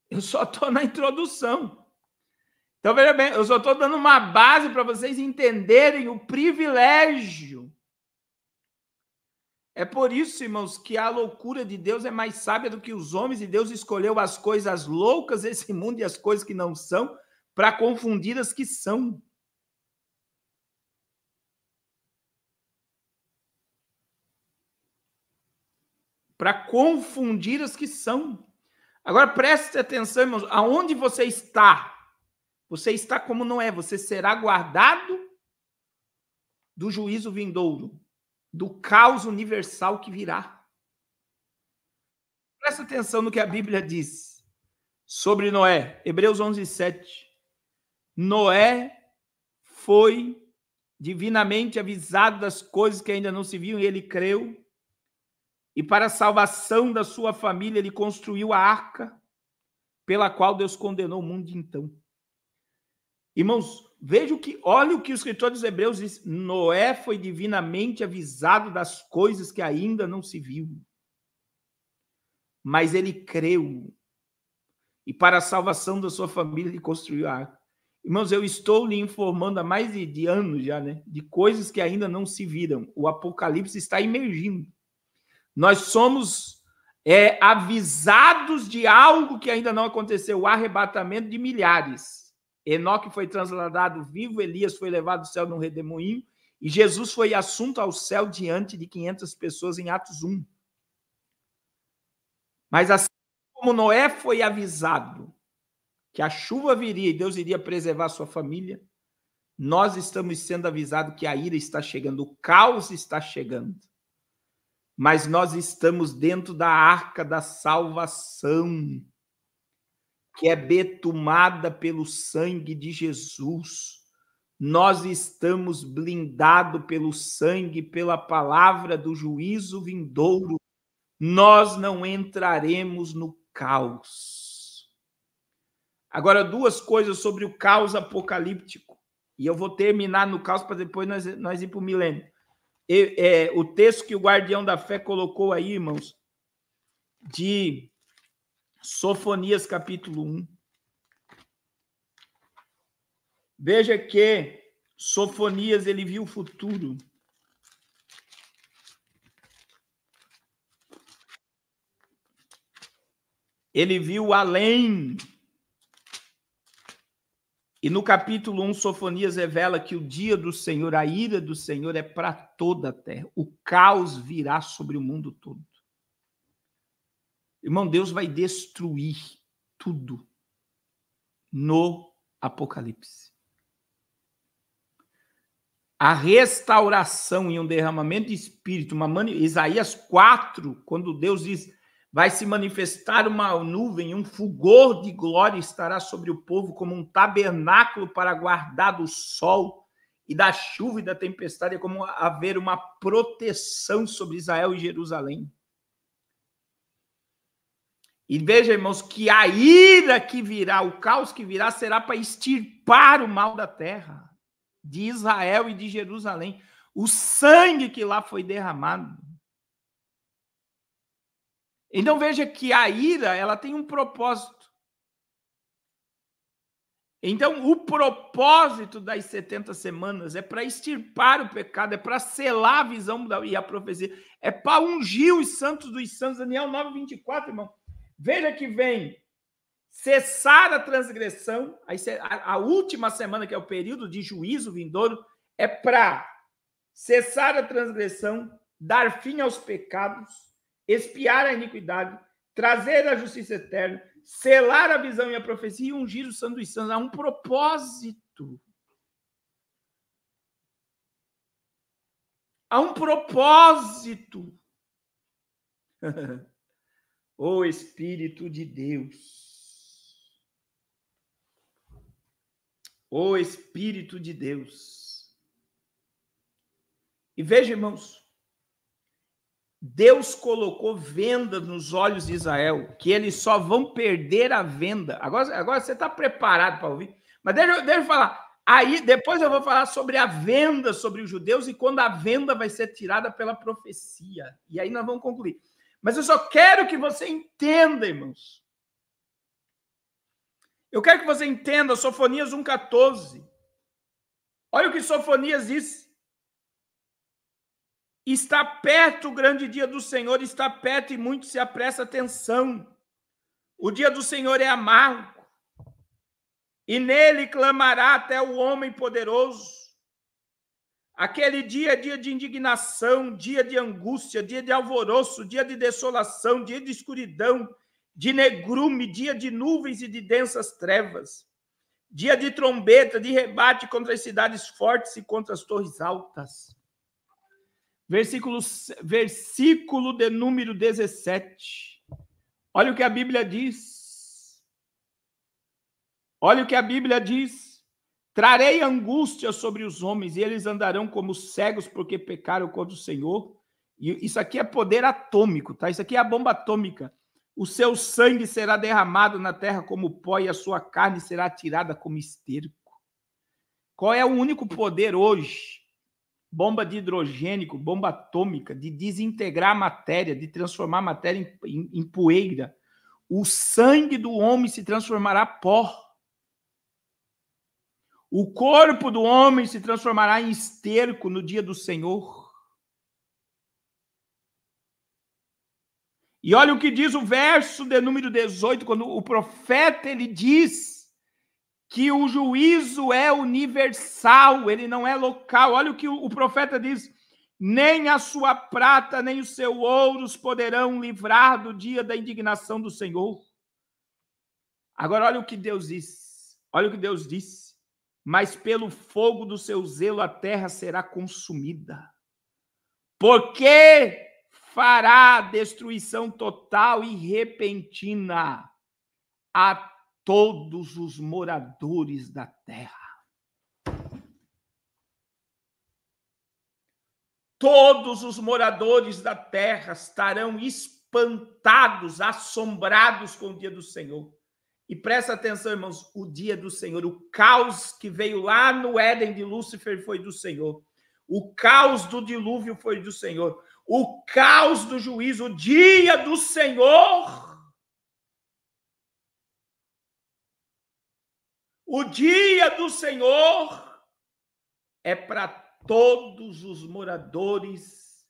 Eu só estou na introdução. Então, veja bem, eu só estou dando uma base para vocês entenderem o privilégio. É por isso, irmãos, que a loucura de Deus é mais sábia do que os homens, e Deus escolheu as coisas loucas desse mundo e as coisas que não são, para confundir as que são. para confundir as que são. Agora preste atenção, irmãos, aonde você está? Você está como Noé, você será guardado do juízo vindouro, do caos universal que virá. Presta atenção no que a Bíblia diz sobre Noé, Hebreus 11:7. Noé foi divinamente avisado das coisas que ainda não se viam e ele creu. E para a salvação da sua família, ele construiu a arca pela qual Deus condenou o mundo de então. Irmãos, olha o que o escritor dos Hebreus diz. Noé foi divinamente avisado das coisas que ainda não se viu. Mas ele creu. E para a salvação da sua família, ele construiu a arca. Irmãos, eu estou lhe informando há mais de anos já, né? De coisas que ainda não se viram. O Apocalipse está emergindo. Nós somos avisados de algo que ainda não aconteceu. O arrebatamento de milhares. Enoque foi transladado vivo, Elias foi levado ao céu num redemoinho, e Jesus foi assunto ao céu diante de 500 pessoas em Atos 1. Mas assim como Noé foi avisado que a chuva viria e Deus iria preservar a sua família, nós estamos sendo avisados que a ira está chegando, o caos está chegando. Mas nós estamos dentro da arca da salvação, que é betumada pelo sangue de Jesus. Nós estamos blindados pelo sangue, pela palavra do juízo vindouro. Nós não entraremos no caos. Agora, duas coisas sobre o caos apocalíptico. E eu vou terminar no caos para depois nós ir para o milênio. O texto que o guardião da fé colocou aí, irmãos, de Sofonias, capítulo 1. Veja que Sofonias, ele viu o futuro. Ele viu além. E no capítulo 1, Sofonias revela que o dia do Senhor, a ira do Senhor é para toda a terra. O caos virá sobre o mundo todo. Irmão, Deus vai destruir tudo no Apocalipse. A restauração e um derramamento de espírito, Isaías 4, quando Deus diz, vai se manifestar uma nuvem, um fulgor de glória estará sobre o povo como um tabernáculo para guardar do sol e da chuva e da tempestade, é como haver uma proteção sobre Israel e Jerusalém. E veja, irmãos, que a ira que virá, o caos que virá, será para extirpar o mal da terra, de Israel e de Jerusalém. O sangue que lá foi derramado. Então veja que a ira, ela tem um propósito. Então o propósito das 70 semanas é para extirpar o pecado, é para selar a visão e a profecia, é para ungir os santos dos santos. Daniel 9:24, irmão. Veja que vem cessar a transgressão, a última semana, que é o período de juízo vindouro, é para cessar a transgressão, dar fim aos pecados, expiar a iniquidade, trazer a justiça eterna, selar a visão e a profecia e ungir o santo dos santos. Há um propósito. Há um propósito. O Espírito de Deus. O Espírito de Deus. E veja, irmãos, Deus colocou venda nos olhos de Israel, que eles só vão perder a venda. Agora você está preparado para ouvir? Mas deixa eu falar. Aí, depois eu vou falar sobre a venda sobre os judeus e quando a venda vai ser tirada pela profecia. E aí nós vamos concluir. Mas eu só quero que você entenda, irmãos. Eu quero que você entenda Sofonias 1,14. Olha o que Sofonias diz. Está perto o grande dia do Senhor, está perto e muito se apressa. Atenção. O dia do Senhor é amargo, e nele clamará até o homem poderoso. Aquele dia é dia de indignação, dia de angústia, dia de alvoroço, dia de desolação, dia de escuridão, de negrume, dia de nuvens e de densas trevas, dia de trombeta, de rebate contra as cidades fortes e contra as torres altas. Versículo de número 17. Olha o que a Bíblia diz. Olha o que a Bíblia diz. Trarei angústia sobre os homens, e eles andarão como cegos, porque pecaram contra o Senhor. E isso aqui é poder atômico, tá? Isso aqui é a bomba atômica. O seu sangue será derramado na terra como pó, e a sua carne será tirada como esterco. Qual é o único poder hoje? Bomba de hidrogênio, bomba atômica, de desintegrar a matéria, de transformar a matéria em poeira. O sangue do homem se transformará em pó. O corpo do homem se transformará em esterco no dia do Senhor. E olha o que diz o verso de número 18, quando o profeta ele diz que o juízo é universal, ele não é local. Olha o que o profeta diz: nem a sua prata, nem o seu ouro os poderão livrar do dia da indignação do Senhor. Agora olha o que Deus diz. Olha o que Deus disse. Mas pelo fogo do seu zelo a terra será consumida. Porque fará destruição total e repentina a todos os moradores da terra. Todos os moradores da terra estarão espantados, assombrados com o dia do Senhor. E presta atenção, irmãos, o dia do Senhor, o caos que veio lá no Éden de Lúcifer foi do Senhor. O caos do dilúvio foi do Senhor. O caos do juízo, o dia do Senhor. O dia do Senhor é para todos os moradores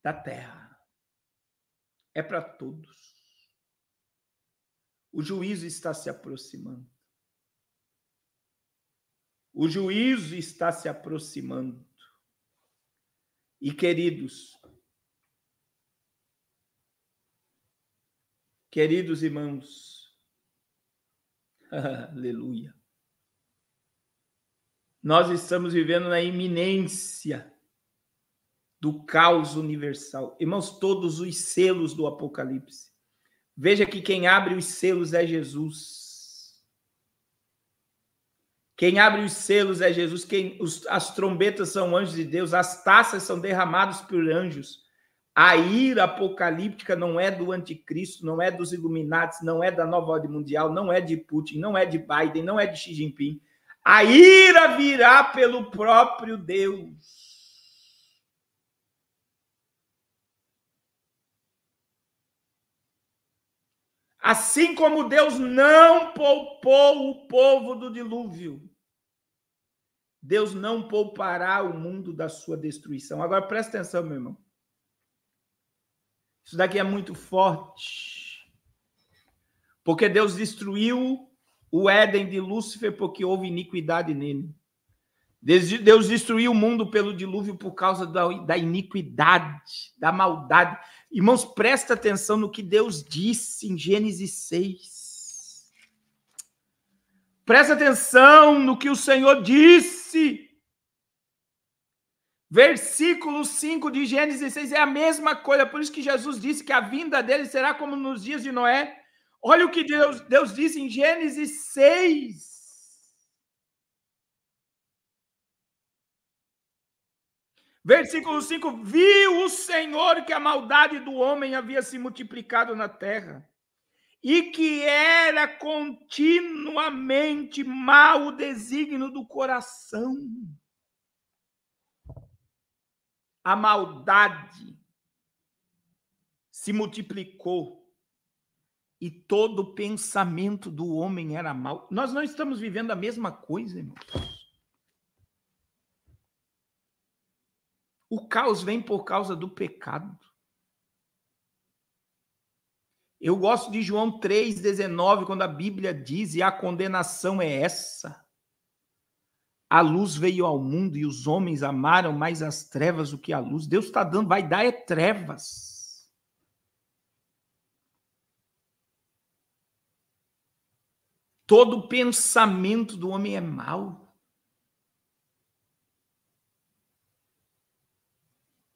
da terra. É para todos. O juízo está se aproximando. O juízo está se aproximando. E, queridos irmãos, aleluia, nós estamos vivendo na iminência do caos universal. Irmãos, todos os selos do Apocalipse. Veja que quem abre os selos é Jesus. Quem abre os selos é Jesus. As trombetas são anjos de Deus. As taças são derramadas por anjos. A ira apocalíptica não é do anticristo, não é dos Illuminati, não é da nova ordem mundial, não é de Putin, não é de Biden, não é de Xi Jinping. A ira virá pelo próprio Deus. Assim como Deus não poupou o povo do dilúvio, Deus não poupará o mundo da sua destruição. Agora presta atenção, meu irmão. Isso daqui é muito forte. Porque Deus destruiu o Éden de Lúcifer porque houve iniquidade nele. Deus destruiu o mundo pelo dilúvio por causa da iniquidade, da maldade. Irmãos, presta atenção no que Deus disse em Gênesis 6. Presta atenção no que o Senhor disse. Versículo 5 de Gênesis 6 é a mesma coisa. Por isso que Jesus disse que a vinda dele será como nos dias de Noé. Olha o que Deus disse em Gênesis 6. Versículo 5, viu o Senhor que a maldade do homem havia se multiplicado na terra, e que era continuamente mau o desígnio do coração. A maldade se multiplicou, e todo o pensamento do homem era mau. Nós não estamos vivendo a mesma coisa, irmãos. O caos vem por causa do pecado. Eu gosto de João 3,19, quando a Bíblia diz, e a condenação é essa. A luz veio ao mundo e os homens amaram mais as trevas do que a luz. Deus está dando, vai dar é trevas. Todo pensamento do homem é mau.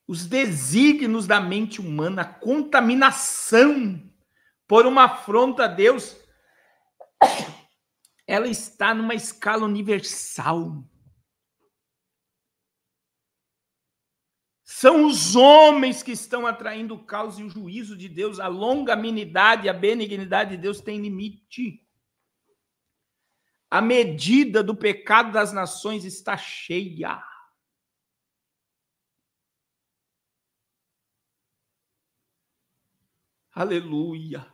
Os desígnios da mente humana, a contaminação por uma afronta a Deus, ela está numa escala universal. São os homens que estão atraindo o caos e o juízo de Deus. A longanimidade, a benignidade de Deus tem limite. A medida do pecado das nações está cheia. Aleluia.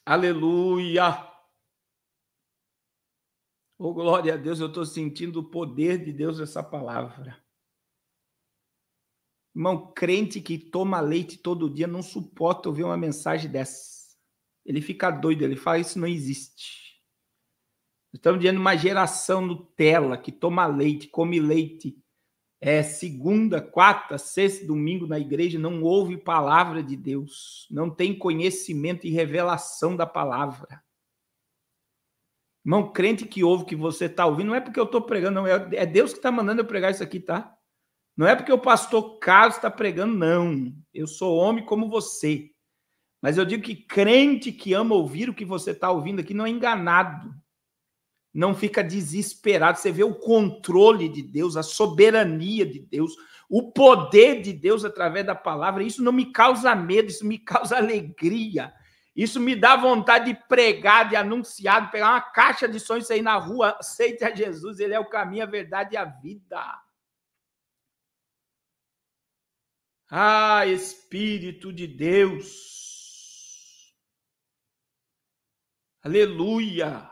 Aleluia. Oh, glória a Deus, eu estou sentindo o poder de Deus nessa palavra. Irmão, crente que toma leite todo dia não suporta ouvir uma mensagem dessa. Ele fica doido, ele fala, isso não existe. Estamos diante de uma geração Nutella que toma leite, come leite. Segunda, quarta, sexta, domingo na igreja, não ouve palavra de Deus. Não tem conhecimento e revelação da palavra. Irmão, crente que ouve o que você está ouvindo, não é porque eu estou pregando, não. É Deus que está mandando eu pregar isso aqui, tá? Não é porque o pastor Carlos está pregando, não. Eu sou homem como você. Mas eu digo que crente que ama ouvir o que você está ouvindo aqui não é enganado. Não fica desesperado. Você vê o controle de Deus, a soberania de Deus, o poder de Deus através da palavra. Isso não me causa medo, isso me causa alegria. Isso me dá vontade de pregar, de anunciar, de pegar uma caixa de sonhos e sair na rua. Aceite a Jesus, ele é o caminho, a verdade e a vida. Ah, Espírito de Deus. Aleluia.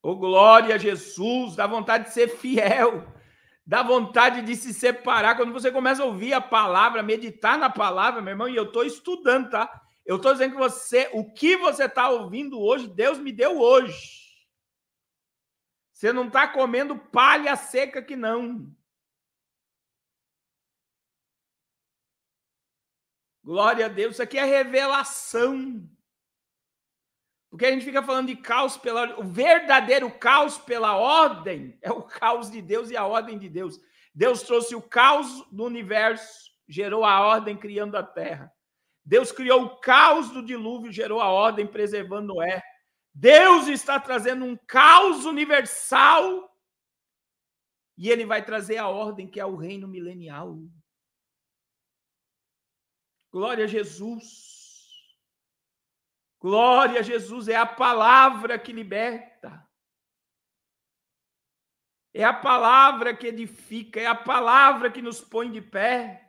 Oh, glória a Jesus. Dá vontade de ser fiel. Dá vontade de se separar. Quando você começa a ouvir a palavra, meditar na palavra, meu irmão, e eu estou estudando, tá? Eu estou dizendo que o que você está ouvindo hoje, Deus me deu hoje. Você não está comendo palha seca aqui, não. Glória a Deus, isso aqui é revelação. Porque a gente fica falando de caos pela... O verdadeiro caos pela ordem é o caos de Deus e a ordem de Deus. Deus trouxe o caos do universo, gerou a ordem criando a terra. Deus criou o caos do dilúvio, gerou a ordem preservando Noé. Deus está trazendo um caos universal e ele vai trazer a ordem que é o reino milenial. Glória a Jesus. Glória a Jesus. É a palavra que liberta. É a palavra que edifica. É a palavra que nos põe de pé.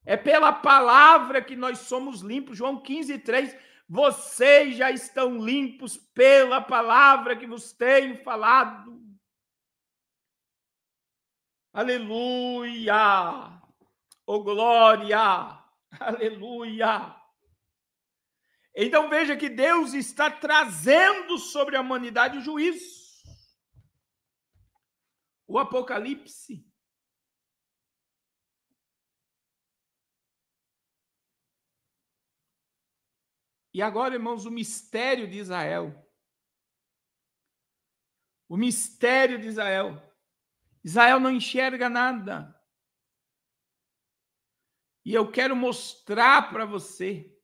É pela palavra que nós somos limpos. João 15:3. Vocês já estão limpos pela palavra que vos tenho falado. Aleluia! Oh, glória! Aleluia! Então veja que Deus está trazendo sobre a humanidade o juízo. O Apocalipse. E agora, irmãos, o mistério de Israel. O mistério de Israel. Israel não enxerga nada. E eu quero mostrar para você.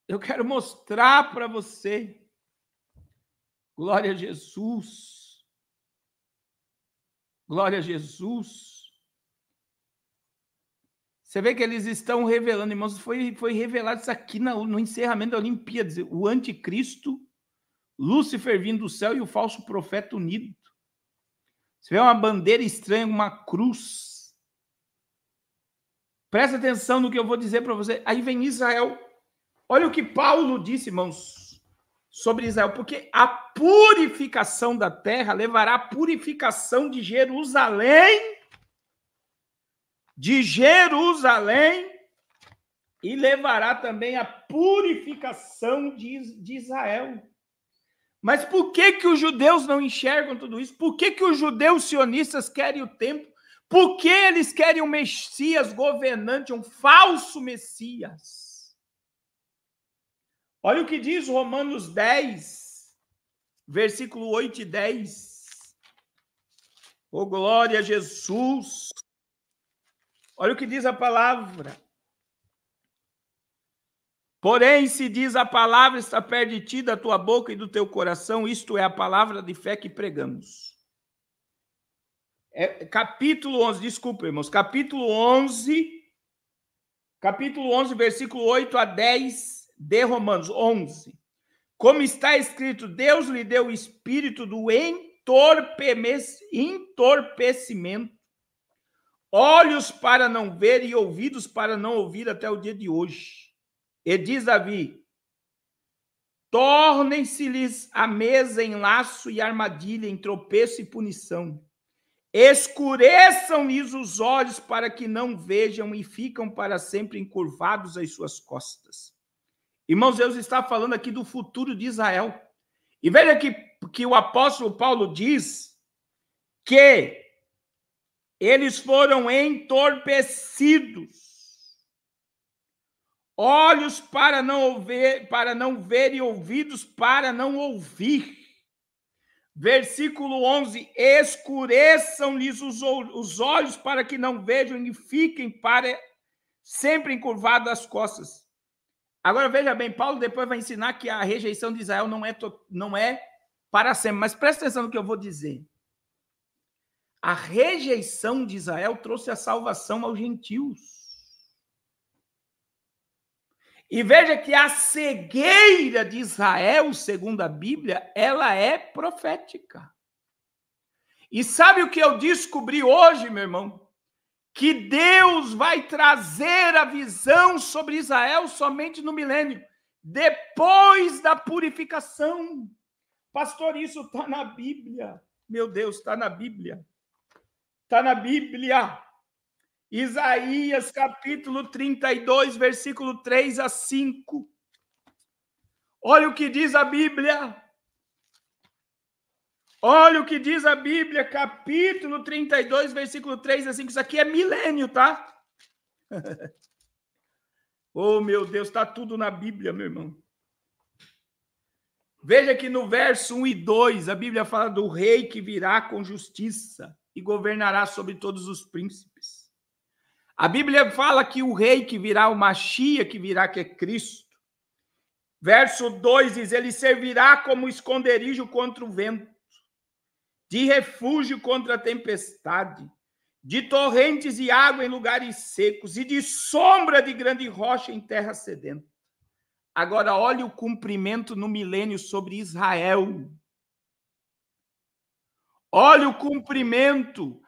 Eu quero mostrar para você. Glória a Jesus. Glória a Jesus. Você vê que eles estão revelando, irmãos, foi revelado isso aqui no encerramento da Olimpíada, o anticristo, Lúcifer vindo do céu e o falso profeta unido. Você vê uma bandeira estranha, uma cruz. Presta atenção no que eu vou dizer para você. Aí vem Israel. Olha o que Paulo disse, irmãos, sobre Israel, porque a purificação da terra levará à purificação de Jerusalém. De Jerusalém e levará também a purificação de Israel. Mas por que os judeus não enxergam tudo isso? Por que os judeus sionistas querem o templo? Por que eles querem um Messias governante, um falso Messias? Olha o que diz Romanos 10, versículo 8 e 10. Oh, glória a Jesus! Olha o que diz a palavra. Porém, se diz a palavra está perto de ti, da tua boca e do teu coração, isto é a palavra de fé que pregamos. Capítulo 11, desculpa, irmãos, capítulo 11, versículo 8 a 10 de Romanos 11. Como está escrito, Deus lhe deu o espírito do entorpecimento, olhos para não ver e ouvidos para não ouvir até o dia de hoje. E diz Davi, tornem-se-lhes a mesa em laço e armadilha, em tropeço e punição. Escureçam-lhes os olhos para que não vejam e ficam para sempre encurvados às suas costas. Irmãos, Deus está falando aqui do futuro de Israel. E veja que o apóstolo Paulo diz que eles foram entorpecidos. Olhos para não ver e ouvidos para não ouvir. Versículo 11, escureçam-lhes os olhos para que não vejam e fiquem para sempre encurvados as costas. Agora veja bem, Paulo depois vai ensinar que a rejeição de Israel não é para sempre, mas presta atenção no que eu vou dizer. A rejeição de Israel trouxe a salvação aos gentios. E veja que a cegueira de Israel, segundo a Bíblia, ela é profética. E sabe o que eu descobri hoje, meu irmão? Que Deus vai trazer a visão sobre Israel somente no milênio, depois da purificação. Pastor, isso está na Bíblia. Meu Deus, está na Bíblia. Está na Bíblia. Isaías, capítulo 32, versículo 3 a 5. Olha o que diz a Bíblia. Olha o que diz a Bíblia, capítulo 32, versículo 3 a 5. Isso aqui é milênio, tá? Oh, meu Deus, está tudo na Bíblia, meu irmão. Veja que no verso 1 e 2, a Bíblia fala do rei que virá com justiça e governará sobre todos os príncipes. A Bíblia fala que o rei que virá, o Machia que virá, que é Cristo. Verso 2 diz, ele servirá como esconderijo contra o vento, de refúgio contra a tempestade, de torrentes e água em lugares secos, e de sombra de grande rocha em terra sedenta. Agora, olha o cumprimento no milênio sobre Israel. Olha o cumprimento.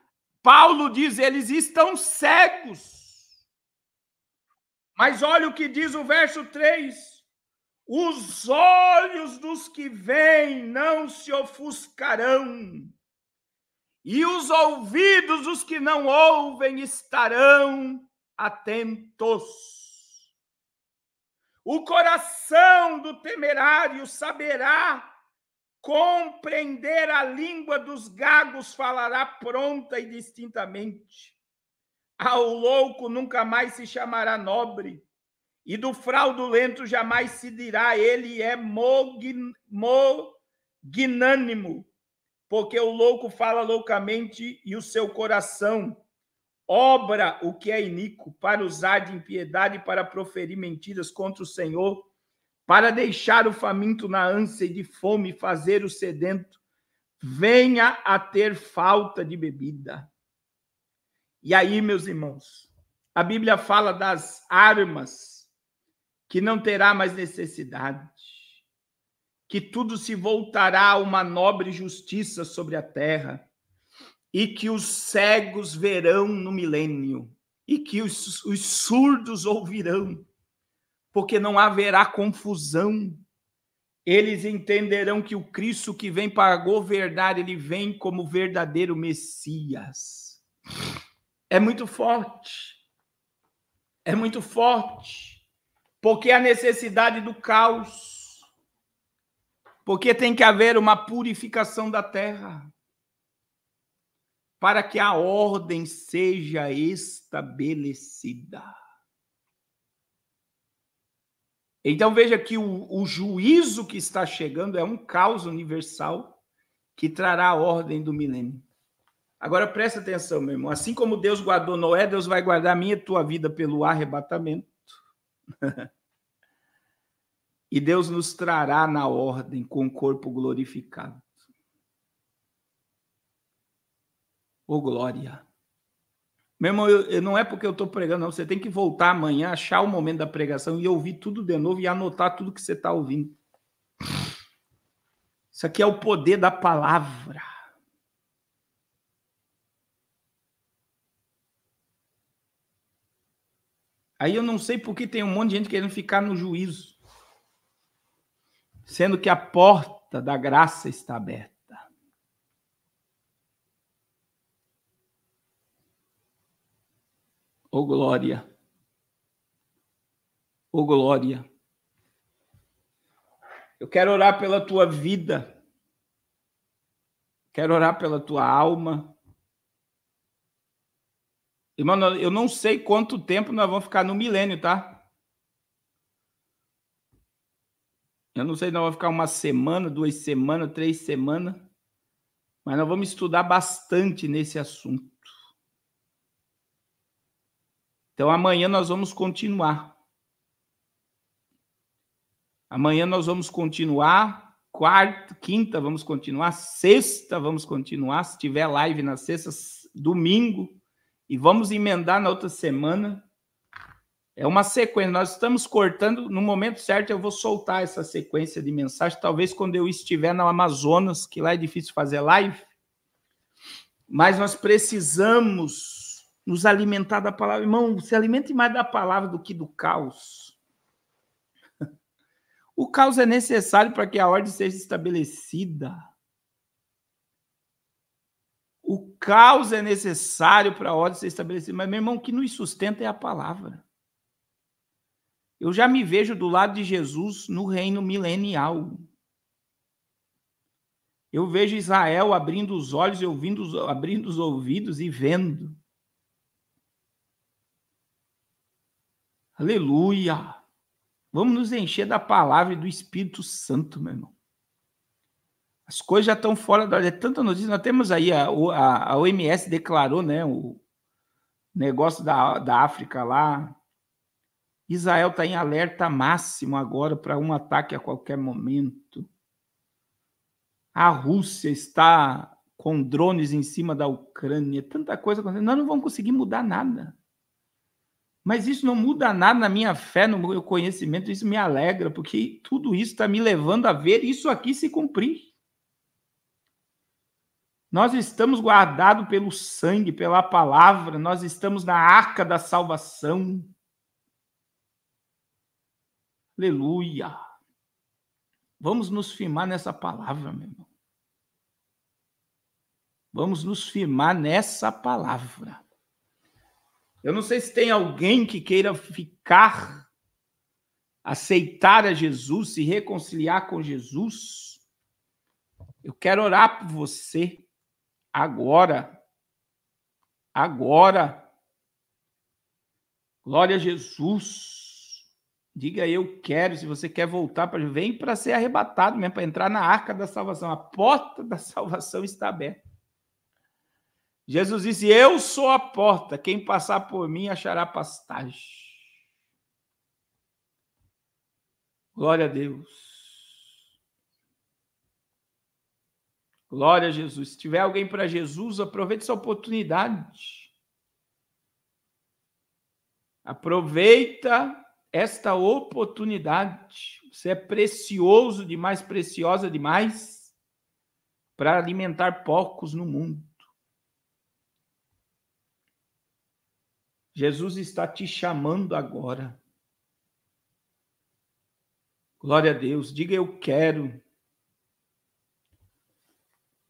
Paulo diz, eles estão cegos. Mas olha o que diz o verso 3. Os olhos dos que veem não se ofuscarão, e os ouvidos dos que não ouvem estarão atentos. O coração do temerário saberá compreender a língua dos gagos, falará pronta e distintamente. Ao louco nunca mais se chamará nobre, e do fraudulento jamais se dirá, ele é magnânimo, porque o louco fala loucamente e o seu coração obra o que é iníquo, para usar de impiedade e para proferir mentiras contra o Senhor, para deixar o faminto na ânsia e de fome, fazer o sedento venha a ter falta de bebida. E aí, meus irmãos, a Bíblia fala das armas que não terá mais necessidade, que tudo se voltará a uma nobre justiça sobre a terra, e que os cegos verão no milênio, e que os surdos ouvirão, porque não haverá confusão. Eles entenderão que o Cristo que vem para governar, ele vem como verdadeiro Messias. É muito forte. É muito forte. Porque a necessidade do caos. Porque tem que haver uma purificação da terra. Para que a ordem seja estabelecida. Então veja que o juízo que está chegando é um caos universal que trará a ordem do milênio. Agora presta atenção, meu irmão. Assim como Deus guardou Noé, Deus vai guardar a minha e tua vida pelo arrebatamento. E Deus nos trará na ordem com o corpo glorificado. Ô glória! Meu irmão, não é porque eu estou pregando, não. Você tem que voltar amanhã, achar o momento da pregação e ouvir tudo de novo e anotar tudo que você está ouvindo. Isso aqui é o poder da palavra. Aí eu não sei por que tem um monte de gente querendo ficar no juízo, sendo que a porta da graça está aberta. Ô glória! Ô glória! Eu quero orar pela tua vida. Quero orar pela tua alma. Irmão, eu não sei quanto tempo nós vamos ficar no milênio, tá? Eu não sei se nós vamos ficar uma semana, 2 semanas, 3 semanas. Mas nós vamos estudar bastante nesse assunto. Então, amanhã nós vamos continuar. Amanhã nós vamos continuar. Quarta, quinta vamos continuar. Sexta vamos continuar. Se tiver live na sexta, domingo. E vamos emendar na outra semana. É uma sequência. Nós estamos cortando. No momento certo, eu vou soltar essa sequência de mensagens. Talvez quando eu estiver no Amazonas, que lá é difícil fazer live. Mas nós precisamos nos alimentar da palavra. Irmão, se alimente mais da palavra do que do caos. O caos é necessário para que a ordem seja estabelecida. O caos é necessário para a ordem ser estabelecida. Mas, meu irmão, o que nos sustenta é a palavra. Eu já me vejo do lado de Jesus no reino milenial. Eu vejo Israel abrindo os olhos e abrindo os ouvidos e vendo. Aleluia! Vamos nos encher da palavra e do Espírito Santo, meu irmão. As coisas já estão fora da ordem. É tanta notícia. Nós temos aí, a OMS declarou, né, o negócio da África lá. Israel está em alerta máximo agora para um ataque a qualquer momento. A Rússia está com drones em cima da Ucrânia. Tanta coisa acontecendo. Nós não vamos conseguir mudar nada. Mas isso não muda nada na minha fé, no meu conhecimento. Isso me alegra, porque tudo isso está me levando a ver isso aqui se cumprir. Nós estamos guardados pelo sangue, pela palavra. Nós estamos na arca da salvação. Aleluia. Vamos nos firmar nessa palavra, meu irmão. Vamos nos firmar nessa palavra. Eu não sei se tem alguém que queira ficar, aceitar a Jesus, se reconciliar com Jesus. Eu quero orar por você agora. Agora. Glória a Jesus. Diga eu quero, se você quer voltar para, vem para ser arrebatado mesmo, para entrar na arca da salvação. A porta da salvação está aberta. Jesus disse, eu sou a porta, quem passar por mim achará pastagem. Glória a Deus. Glória a Jesus. Se tiver alguém para Jesus, aproveite essa oportunidade. Aproveita esta oportunidade. Você é precioso demais, preciosa demais para alimentar porcos no mundo. Jesus está te chamando agora. Glória a Deus. Diga eu quero.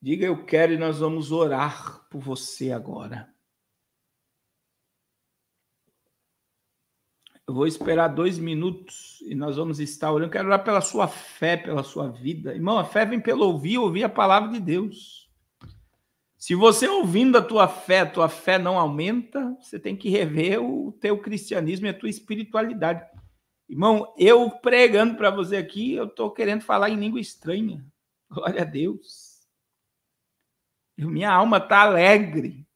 Diga eu quero e nós vamos orar por você agora. Eu vou esperar 2 minutos e nós vamos estar orando. Quero orar pela sua fé, pela sua vida. Irmão, a fé vem pelo ouvir a palavra de Deus. Se você ouvindo a tua fé não aumenta, você tem que rever o teu cristianismo e a tua espiritualidade. Irmão, eu pregando para você aqui, eu estou querendo falar em língua estranha. Glória a Deus. Minha alma está alegre.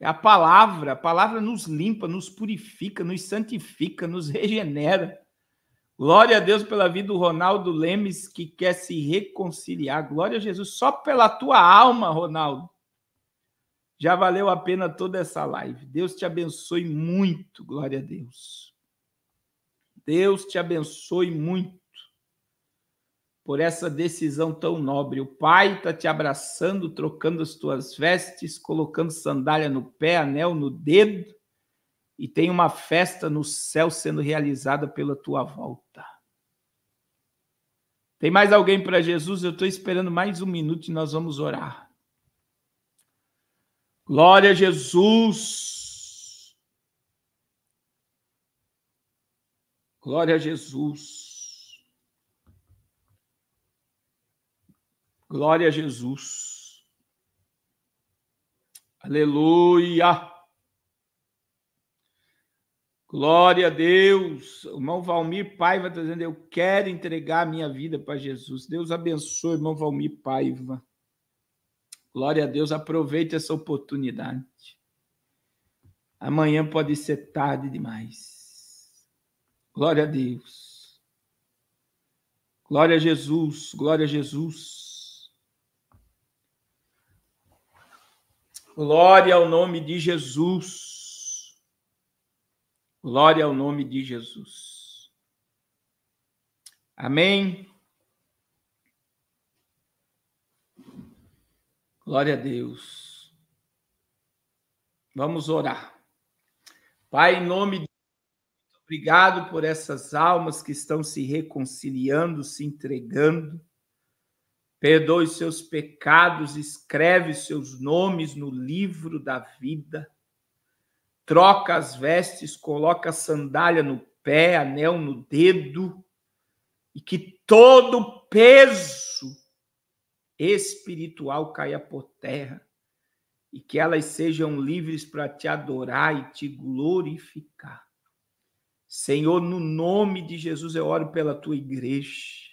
É a palavra nos limpa, nos purifica, nos santifica, nos regenera. Glória a Deus pela vida do Ronaldo Lemes, que quer se reconciliar. Glória a Jesus, só pela tua alma, Ronaldo. Já valeu a pena toda essa live. Deus te abençoe muito, glória a Deus. Deus te abençoe muito por essa decisão tão nobre. O Pai está te abraçando, trocando as tuas vestes, colocando sandália no pé, anel no dedo, e tem uma festa no céu sendo realizada pela tua volta. Tem mais alguém para Jesus? Eu estou esperando mais 1 minuto e nós vamos orar. Glória a Jesus. Glória a Jesus. Glória a Jesus. Aleluia. Glória a Deus. O irmão Valmir Paiva está dizendo, eu quero entregar a minha vida para Jesus. Deus abençoe, irmão Valmir Paiva. Glória a Deus, aproveite essa oportunidade. Amanhã pode ser tarde demais. Glória a Deus. Glória a Jesus, glória a Jesus. Glória ao nome de Jesus. Glória ao nome de Jesus. Amém. Glória a Deus. Vamos orar. Pai, em nome de Deus, obrigado por essas almas que estão se reconciliando, se entregando. Perdoe seus pecados, escreve seus nomes no livro da vida. Troca as vestes, coloca a sandália no pé, anel no dedo, e que todo peso espiritual caia por terra e que elas sejam livres para te adorar e te glorificar. Senhor, no nome de Jesus eu oro pela tua igreja.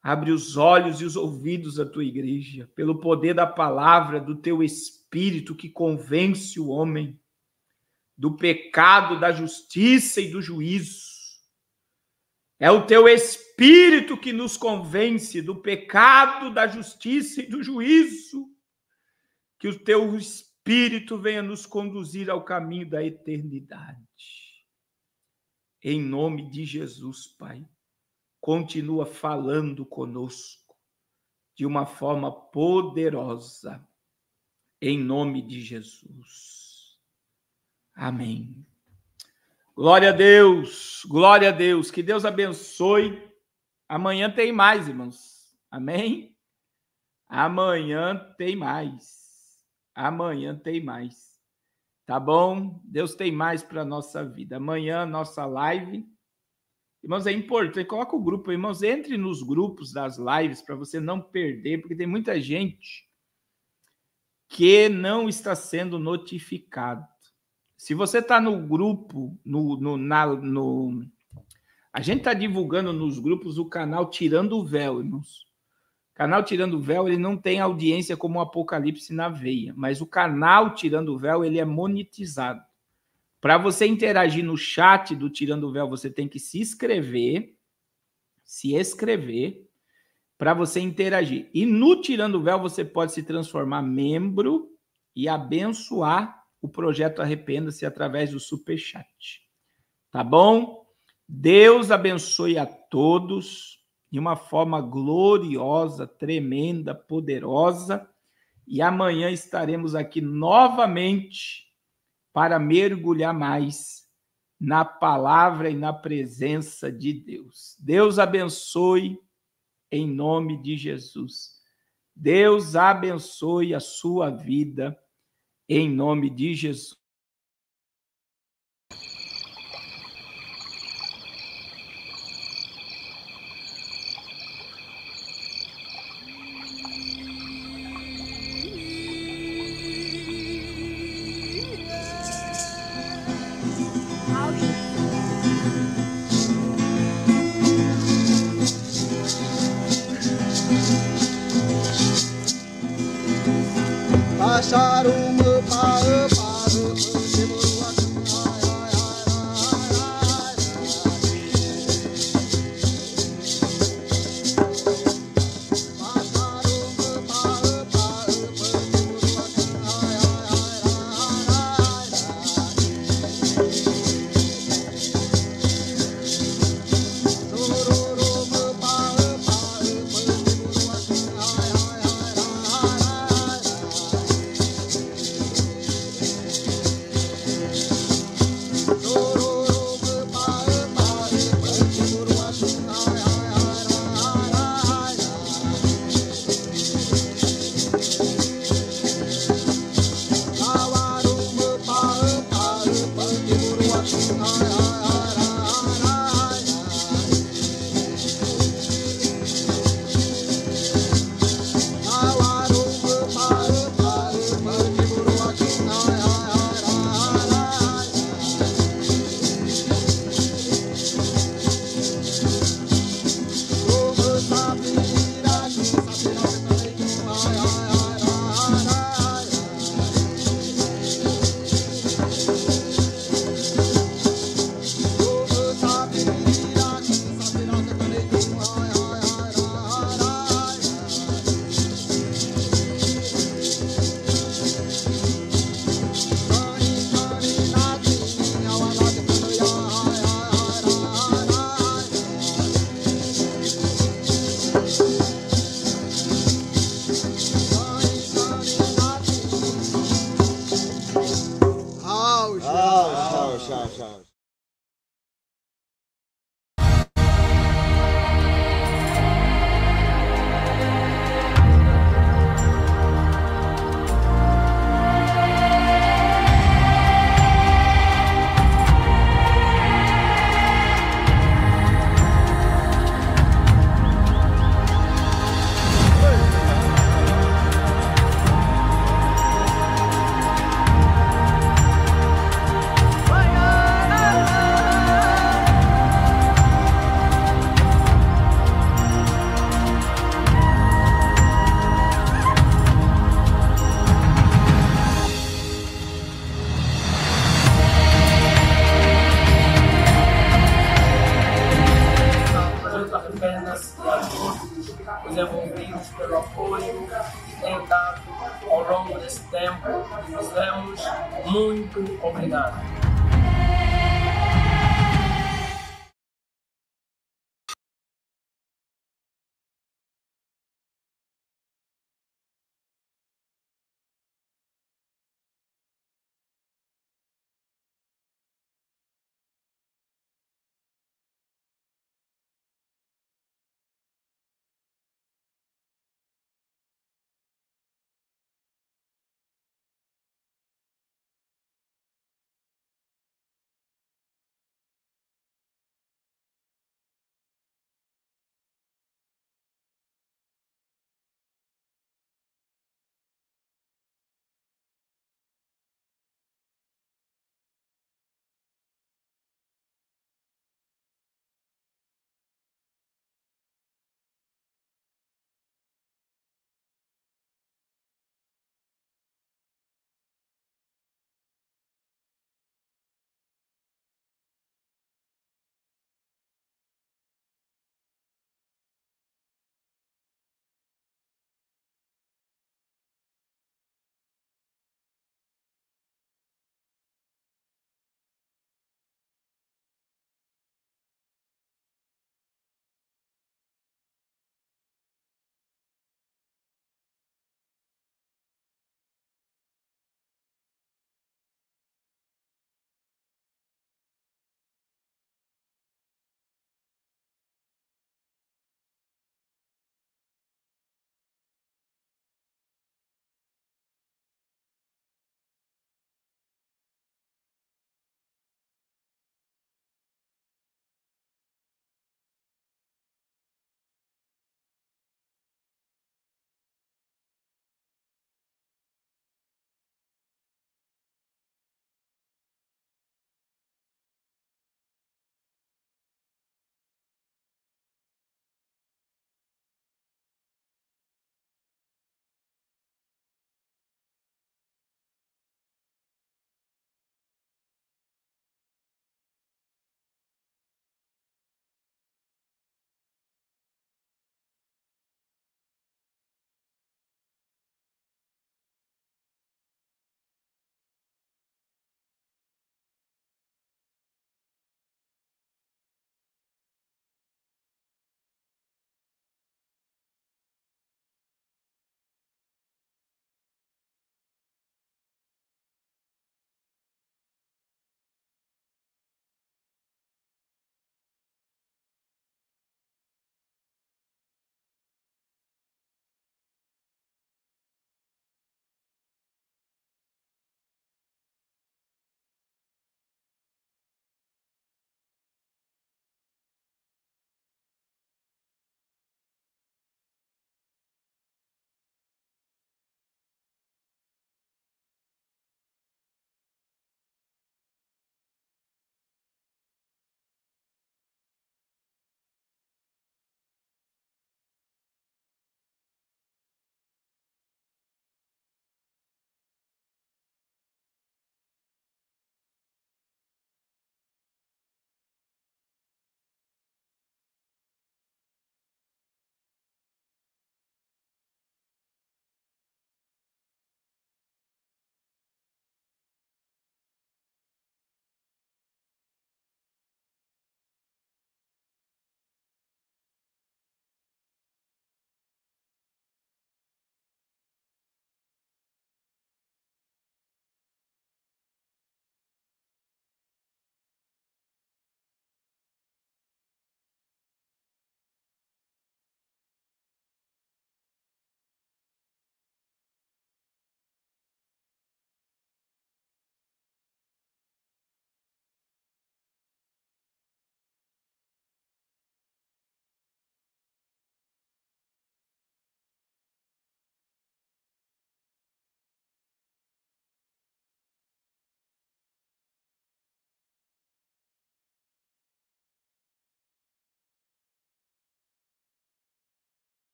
Abre os olhos e os ouvidos da tua igreja, pelo poder da palavra, do teu espírito que convence o homem do pecado, da justiça e do juízo. É o teu Espírito que nos convence do pecado, da justiça e do juízo. Que o teu Espírito venha nos conduzir ao caminho da eternidade. Em nome de Jesus, Pai, continua falando conosco de uma forma poderosa. Em nome de Jesus. Amém. Glória a Deus, glória a Deus, que Deus abençoe. Amanhã tem mais, irmãos, amém? Amanhã tem mais, tá bom? Deus tem mais para a nossa vida. Amanhã, nossa live. Irmãos, é importante, coloca o grupo, irmãos, entre nos grupos das lives para você não perder, porque tem muita gente que não está sendo notificado. Se você está no grupo, a gente está divulgando nos grupos o canal Tirando o Véu, irmãos. O canal Tirando o Véu, ele não tem audiência como o Apocalipse na Veia, mas o canal Tirando o Véu, ele é monetizado. Para você interagir no chat do Tirando o Véu, você tem que se inscrever para você interagir. E no Tirando o Véu, você pode se transformar membro e abençoar o projeto Arrependa-se através do Superchat. Tá bom? Deus abençoe a todos de uma forma gloriosa, tremenda, poderosa. E amanhã estaremos aqui novamente para mergulhar mais na palavra e na presença de Deus. Deus abençoe em nome de Jesus. Deus abençoe a sua vida em nome de Jesus. os envolvidos pelo apoio tentado ao longo desse tempo. Dizemos muito obrigado.